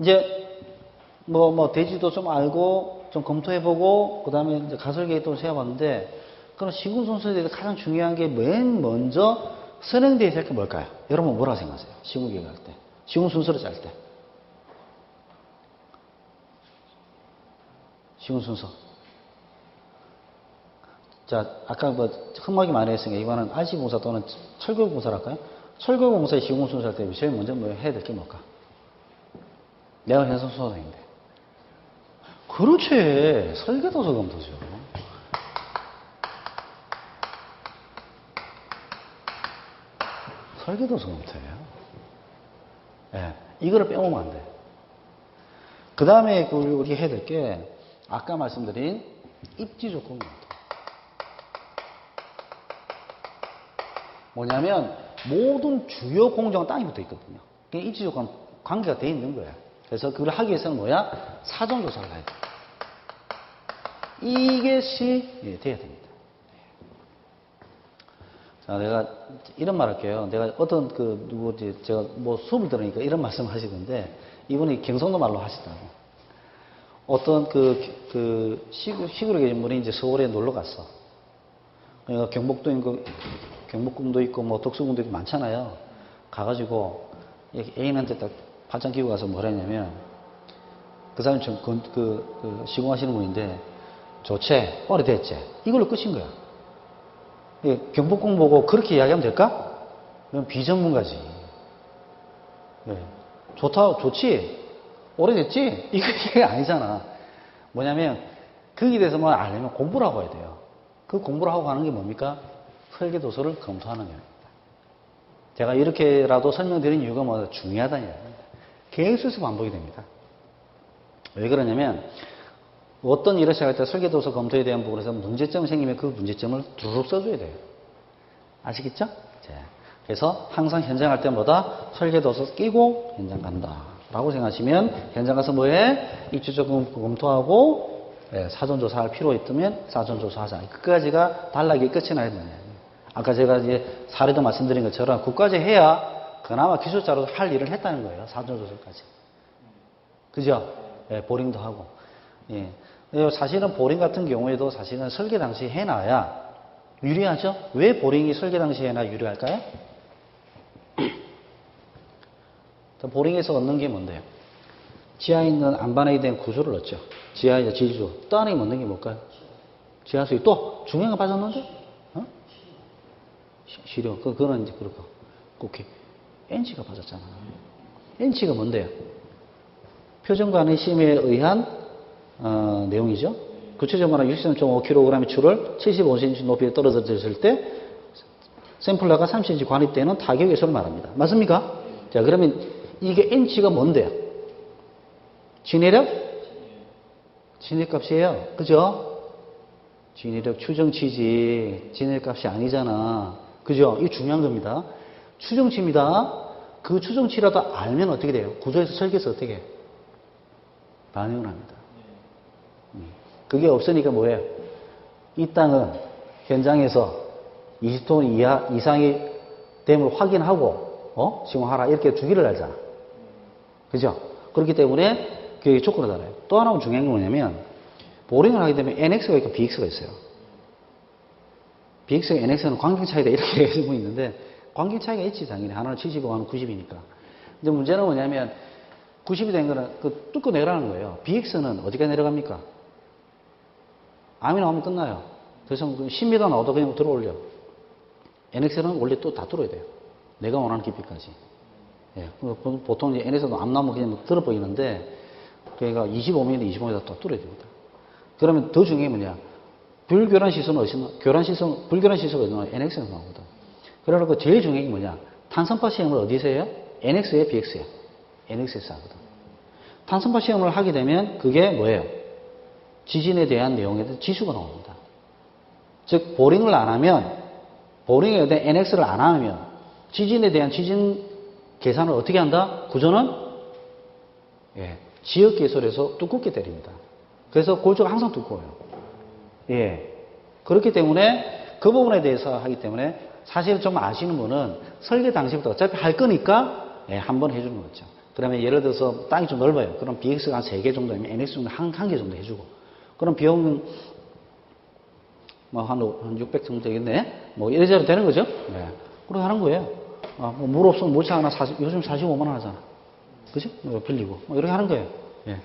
이제 대지도 좀 알고 좀 검토해보고 그다음에 이제 가설계획도 세워봤는데 그럼 시군 순서에 대해서 가장 중요한 게 맨 먼저 선행되어야 될 게 뭘까요? 여러분 뭐라고 생각하세요? 시군 계획할 때, 시군 순서를 짤 때, 시군 순서. 자, 아까 흠막이 많이 했으니까 이번엔 RC공사 또는 철교공사를 할까요? 철교공사의 시공 순서 할 때 제일 먼저 해야 될 게 뭘까? 내가 현상 수사장인데. 그렇지. 설계도서 검토죠. 설계도서 검토예요. 예. 이거를 빼먹으면 안 돼. 그 다음에 우리 해야 될 게 아까 말씀드린 입지조건 검토. 뭐냐면 모든 주요 공정은 땅에 붙어 있거든요. 그러니까 입지조건 관계가 돼 있는 거예요. 그래서 그걸 하기 위해서는 뭐야? 사전조사를 해야 돼. 이것이 돼야 됩니다. 자, 내가 이런 말 할게요. 내가 어떤 제가 수업을 들으니까 이런 말씀을 하시던데, 이분이 경상도 말로 하시더라고. 어떤 시골에 계신 분이 이제 서울에 놀러 갔어. 그러니까 경복궁도 있고, 덕수궁도 있고 많잖아요. 가가지고, 애인한테 딱 팔짱 끼고 가서 뭐라 했냐면, 그 사람이 시공하시는 분인데, 좋지, 오래됐지. 이걸로 끝인 거야. 경복궁 보고 그렇게 이야기하면 될까? 그럼 비전문가지. 좋지, 오래됐지? 이게 아니잖아. 뭐냐면, 거기에 대해서 알려면 공부를 하고 해야 돼요. 그 공부를 하고 가는 게 뭡니까? 설계도서를 검토하는 겁니다. 제가 이렇게라도 설명드린 이유가 뭐냐? 중요하다는 이야기입니다. 계속해서 반복이 됩니다. 왜 그러냐면, 어떤 일을 시작할 때 설계도서 검토에 대한 부분에서 문제점이 생기면 그 문제점을 두루룩 써줘야 돼요. 아시겠죠? 자, 그래서 항상 현장 할 때마다 설계도서 끼고 현장 간다. 라고 생각하시면 현장 가서 뭐해? 입지조건 검토하고 사전조사할 필요가 있다면 사전조사하자. 끝까지가 단락이 끝이 나야 되는 거예요. 아까 제가 이제 사례도 말씀드린 것처럼 그까지 해야 그나마 기술자로 할 일을 했다는 거예요. 사전조사까지. 그죠? 보링도 하고. 예. 사실은 보링 같은 경우에도 사실은 설계 당시에 해놔야 유리하죠? 왜 보링이 설계 당시에 해놔야 유리할까요? 보링에서 얻는 게 뭔데요? 지하에 있는 안반에 대한 구조를 얻죠. 지하의 질주. 또 안에 얻는 게 뭘까요? 지하수에 또 중요한 거 빠졌는데? 시력. 그거는 이제 그렇고. 오케이. NC가 빠졌잖아. NC가 뭔데요? 표준관의 심에 의한 내용이죠. 구체적으로 63.5kg의 추를 75cm 높이에 떨어졌을 때 샘플러가 30cm 관입되는 타격 요소를 말합니다. 맞습니까? 자, 그러면 이게 N치가 뭔데요? 진해력? 진해값이에요. 그죠? 진해력 추정치지. 진해값이 아니잖아. 그죠? 이게 중요한 겁니다. 추정치입니다. 그 추정치라도 알면 어떻게 돼요? 구조에서 설계해서 어떻게 해요? 반영을 합니다. 그게 없으니까 뭐예요? 이 땅은 현장에서 20톤 이상의 댐을 확인하고 시공하라 이렇게 주기를 알잖아. 그죠? 그렇기 때문에 그게 조건을 달아요. 또 하나 중요한 게 뭐냐면 보링을 하게 되면 NX가 있고 BX가 있어요. BX와 NX는 광경 차이다 이렇게 얘기하고 있는데 광경 차이가 있지 당연히. 하나는 70이고 하나는 90이니까. 근데 문제는 뭐냐면 90이 된 거는 뚫고 내려가는 거예요. BX는 어디까지 내려갑니까? 암이 나오면 끝나요. 그래서 10m 나오다 그냥 들어올려. NX는 원래 또 다 뚫어야 돼요. 내가 원하는 깊이까지. 예, 보통 이제 NX도 암 나오면 그냥 들어 보이는데, 그러니까 25m, 25m 또 뚫어야 됩니다. 그러면 더 중요한 게 뭐냐? 불교란 시선은 어디서 나와? 불교란 시선은 어디서 나와? NX에서 나오거든. 그래서 제일 중요한 게 뭐냐? 탄성파 시험을 어디서 해요? NX에 BX에. NX에서 하거든. 탄성파 시험을 하게 되면 그게 뭐예요? 지진에 대한 내용에 대한 지수가 나옵니다. 즉, 보링을 안 하면, 보링에 대한 NX를 안 하면, 지진에 대한 지진 계산을 어떻게 한다? 구조는, 지역 개설에서 두껍게 때립니다. 그래서 골조가 항상 두꺼워요. 그렇기 때문에, 그 부분에 대해서 하기 때문에, 사실 좀 아시는 분은 설계 당시부터 어차피 할 거니까, 한번 해주는 거죠. 그러면 예를 들어서 땅이 좀 넓어요. 그럼 BX가 한 3개 정도면 NX 정도 한 개 정도 해주고. 그럼 비용은 뭐 한 600 정도 되겠네? 뭐 이래저래 되는 거죠? 네. 그렇게 하는 거예요. 물 없으면 물차 하나 요즘 45만 원 하잖아. 그죠? 빌리고. 뭐 이렇게 하는 거예요. 예.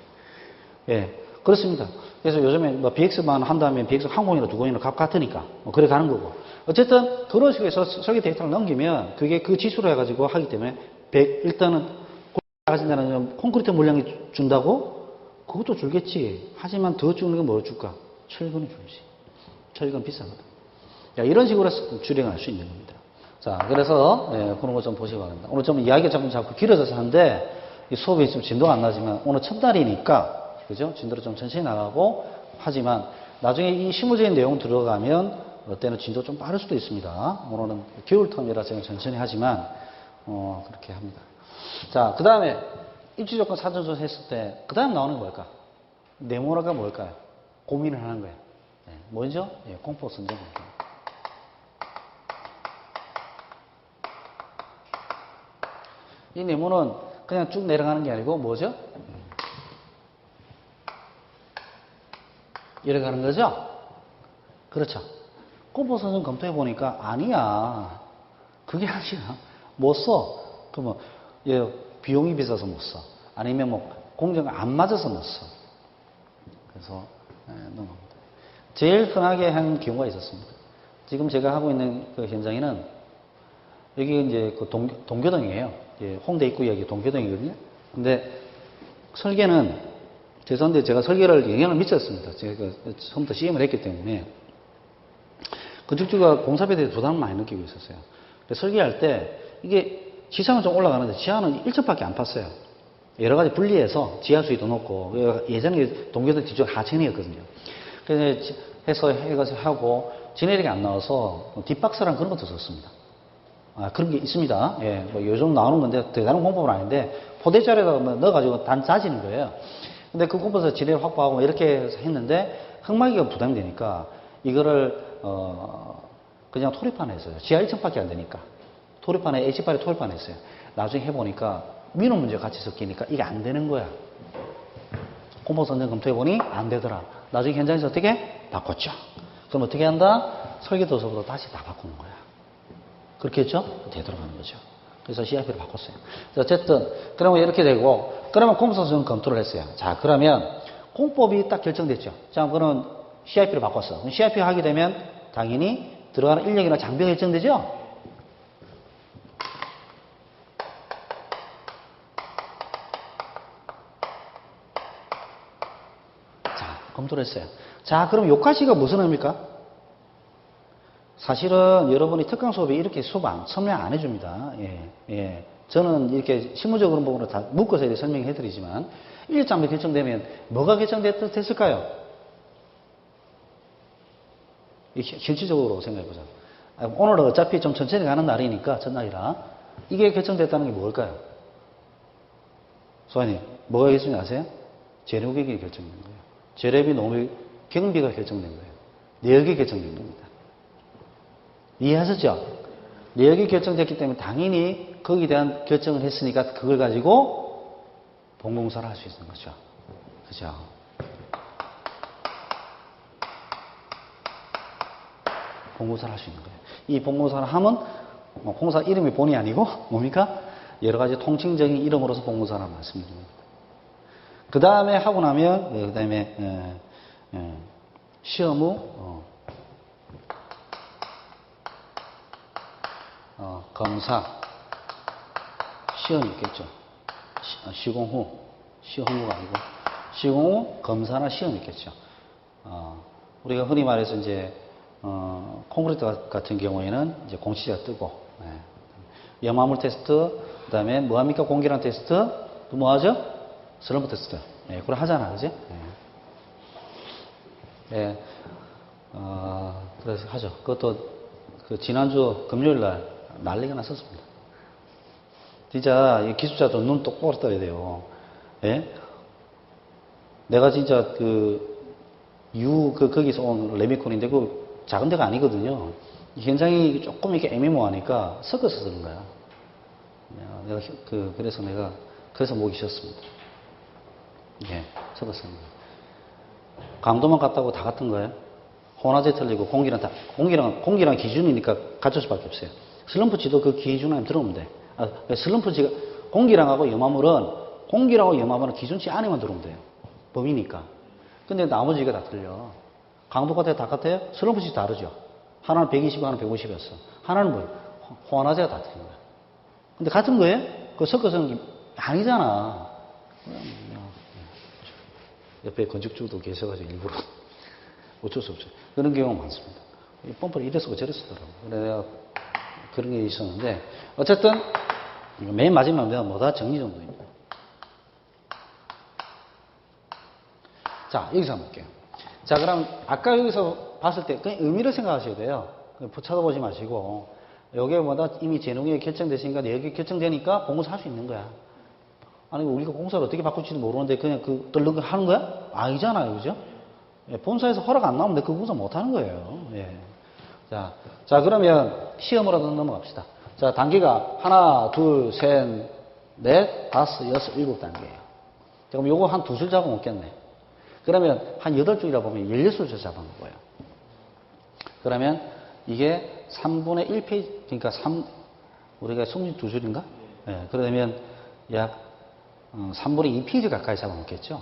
예. 그렇습니다. 그래서 요즘에 뭐 BX만 한다면 BX 항공이나 두공이나 값 같으니까. 뭐 그래 가는 거고. 어쨌든 그런 식으로 해서 설계 데이터를 넘기면 그게 그 지수로 해가지고 하기 때문에 일단은 가진 데는 콘크리트 물량이 준다고? 그것도 줄겠지. 하지만 더 주는 건 뭐 줄까? 철근이 줄지. 철근 비싸거든. 야, 이런 식으로 줄여갈 수 있는 겁니다. 자, 그래서 예, 그런 거 좀 보시기 바랍니다. 오늘 좀 이야기가 자꾸 길어져서 하는데 이 수업이 좀 진도가 안 나지만 오늘 첫 달이니까 그죠? 진도를 좀 천천히 나가고 하지만 나중에 이 실무적인 내용 들어가면 어때는 진도 좀 빠를 수도 있습니다. 오늘은 겨울 텀이라 제가 천천히 하지만 그렇게 합니다. 자, 그 다음에 입지조건 사전조사 했을 때 그 다음 나오는 게 뭘까? 네모나가 뭘까요? 고민을 하는 거예요. 네, 뭐죠? 예, 공포 선정 공개. 이 네모는 그냥 쭉 내려가는 게 아니고 뭐죠? 이렇게 가는 거죠? 그렇죠. 공포 선정 검토해 보니까 아니야. 그게 아니라 못 써. 그러면 예, 비용이 비싸서 못 써. 아니면 뭐 공정이 안 맞아서 못 써. 그래서 넘어갑니다. 제일 흔하게 한 경우가 있었습니다. 지금 제가 하고 있는 그 현장에는 여기 이제 그 동교동이에요. 예, 홍대 입구 여기 동교동이거든요. 근데 설계는 죄송한데 제가 설계를 영향을 미쳤습니다. 제가 처음부터 CM을 했기 때문에 건축주가 공사비에 대해서 부담을 많이 느끼고 있었어요. 설계할 때 이게 지상은 좀 올라가는데 지하는 1층밖에 안 팠어요. 여러 가지 분리해서 지하 수위도 높고 예전에 동교동 뒤쪽 하천이었거든요. 그래서 해서 하고 진해력이 안 나와서 뒷박스랑 그런 것도 썼습니다. 그런 게 있습니다. 예, 뭐 요즘 나오는 건데 대단한 공법은 아닌데 포대자리에다가 넣어가지고 단 짜지는 거예요. 근데 그 공법에서 진해를 확보하고 이렇게 했는데 흙막이가 부담이 되니까 이거를 그냥 토리판에 했어요. 지하 1층밖에 안 되니까 토리판에 H발에 토리판에 했어요. 나중에 해보니까 민원 문제가 같이 섞이니까 이게 안 되는 거야. 공법 선정 검토해보니 안 되더라. 나중에 현장에서 어떻게? 바꿨죠. 그럼 어떻게 한다? 설계도서부터 다시 다 바꾸는 거야. 그렇게 했죠? 되도록 하는 거죠. 그래서 CIP를 바꿨어요. 어쨌든, 그러면 이렇게 되고, 그러면 공법 선정 검토를 했어요. 자, 그러면 공법이 딱 결정됐죠. 자, 그러면 CIP를 바꿨어. 그럼 CIP 하게 되면 당연히 들어가는 인력이나 장비가 결정되죠? 검토를 했어요. 자, 그럼 요까지가 무슨 의미입니까? 사실은 여러분이 특강 수업에 이렇게 수업 설명 안 해줍니다. 예, 예. 저는 이렇게 실무적으로 부분을 다 묶어서 이렇게 설명해 드리지만, 1장비 결정되면 뭐가 결정됐을까요? 실질적으로 생각해 보자. 오늘은 어차피 좀 천천히 가는 날이니까, 첫날이라. 이게 결정됐다는 게 뭘까요? 소장님, 뭐가 결정이 아세요? 재료객이 결정된 거예요. 재료비, 농비, 경비가 결정된 거예요. 내역이 결정된 겁니다. 이해하셨죠? 내역이 결정됐기 때문에 당연히 거기에 대한 결정을 했으니까 그걸 가지고 본공사를 할 수 있는 거죠. 그죠? 본공사를 할 수 있는 거예요. 이 본공사를 하면 뭐 공사 이름이 본이 아니고 뭡니까? 여러 가지 통칭적인 이름으로서 본공사를 말씀드립니다. 그 다음에 하고 나면 그 다음에 시험 후 검사 시험이 있겠죠. 시공 후가 아니고 시공 후 검사나 시험이 있겠죠. 우리가 흔히 말해서 이제 콘크리트 같은 경우에는 이제 공시가 뜨고 염화물 테스트, 그다음에 뭐 합니까? 공기랑 테스트, 또 뭐 하죠? 슬럼프 테스트. 예, 그걸 하잖아, 그지? 예. 그래서 하죠. 그것도 그 지난주 금요일 날 난리가 났었습니다. 진짜 이 기술자도 눈 똑바로 떠야 돼요. 예? 내가 진짜 거기서 온 레미콘인데 그 작은 데가 아니거든요. 현장이 조금 이렇게 애매모호하니까 섞어서 쓰는 거야. 그래서 내가 그래서 목이 쉬었습니다. 예, 적었습니다. 강도만 같다고 다 같은 거예요. 혼화제 틀리고 공기랑 기준이니까 같을 수밖에 없어요. 슬럼프치도 그 기준 안에 들어오면 돼. 슬럼프치가 공기랑하고 염화물은 기준치 안에만 들어오면 돼요. 범위니까. 근데 나머지가 다 틀려. 강도 같아요? 다 같아요? 슬럼프치 다르죠. 하나는 120, 하나는 150이었어. 하나는 뭐예요? 혼화제가 다 틀린 거야. 근데 같은 거예요? 그거 섞어서는 아니잖아. 옆에 건축주도 계셔가지고 일부러 어쩔 수 없죠. 그런 경우가 많습니다. 펌프를 이래 쓰고 저래 쓰더라고. 그래 내가 그런 게 있었는데 어쨌든 맨 마지막 내가 뭐다 정리정돈입니다. 자 여기서 한번 볼게요. 자 그럼 아까 여기서 봤을 때 그냥 의미를 생각하셔야 돼요. 쳐다보지 마시고 여기에 뭐다 이미 재능이 결정됐으니까 여기 결정되니까 공사 할 수 있는 거야. 아니 우리가 공사를 어떻게 바꿀지도 모르는데 그냥 그 덜렁 하는 거야? 아니잖아요, 그죠? 예, 본사에서 허락 안 나오면 그 공사 못 하는 거예요. 예. 자 그러면 시험으로 넘어갑시다. 자 단계가 하나, 둘, 셋, 넷, 다섯, 여섯, 일곱 단계예요. 그럼 요거 한 두 줄 잡아먹겠네. 그러면 한 8줄이라 보면 16줄 잡아먹어요. 그러면 이게 3분의 1페이지, 그러니까 우리가 승진 2줄인가? 예, 그러면 약 3분의 2페이지 가까이 잡아먹겠죠?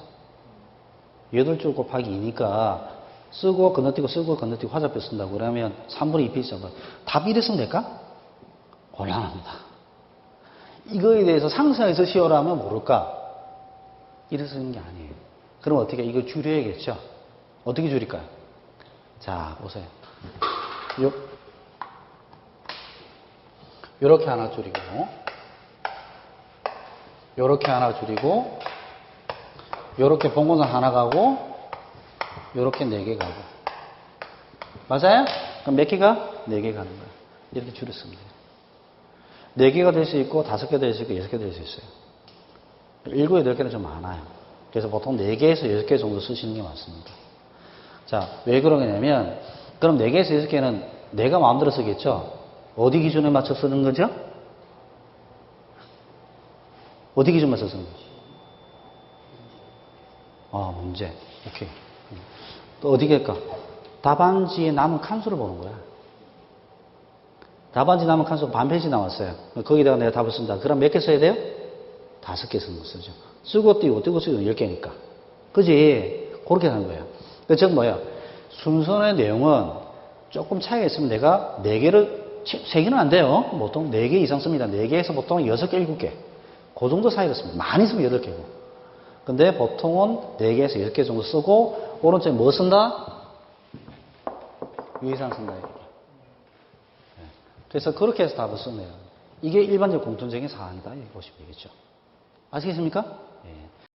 8줄 곱하기 2니까 쓰고 건너뛰고 쓰고 건너뛰고 화살표 쓴다고 그러면 3분의 2페이지 잡아요. 답 이래 쓰면 될까? 곤란합니다. 이거에 대해서 상상해서 씌워라면 모를까? 이래 쓰는 게 아니에요. 그럼 어떻게 이거 줄여야겠죠? 어떻게 줄일까요? 자 보세요. 요렇게 하나 줄이고 요렇게 하나 줄이고 요렇게 봉고선 하나 가고 요렇게 4개 가고 맞아요? 그럼 몇 개가? 4개 가는 거야. 이렇게 줄였으면 돼요. 4개가 될 수 있고 5개 될 수 있고 6개 될 수 있어요. 7, 8개는 좀 많아요. 그래서 보통 4개에서 6개 정도 쓰시는 게 맞습니다. 자, 왜 그러냐면 그럼 4개에서 6개는 내가 마음대로 쓰겠죠? 어디 기준에 맞춰 쓰는 거죠? 어디 기준 맞춰 쓰는 거죠? 문제. 오케이. 또 어디 갈까? 답안지에 남은 칸수를 보는 거야. 답안지 남은 칸수 반 페이지 나왔어요. 거기다가 내가 답을 쓴다. 그럼 몇 개 써야 돼요? 5개 쓰는 거 쓰죠. 쓰고 띄고 띄고 쓰고 10개니까. 그지? 그렇게 하는 거예요. 즉 뭐야? 순서의 내용은 조금 차이가 있으면 내가 4개를, 3개는 안 돼요. 보통 4개 이상 씁니다. 4개에서 보통 6개, 7개. 그 정도 사이를 씁니다. 많이 쓰면 8개고. 근데 보통은 4개에서 6개 정도 쓰고, 오른쪽에 뭐 쓴다? 유의사항 쓴다. 이렇게. 그래서 그렇게 해서 답을 쓰네요. 이게 일반적 공통적인 사항이다. 이렇게 보시면 되겠죠. 아시겠습니까?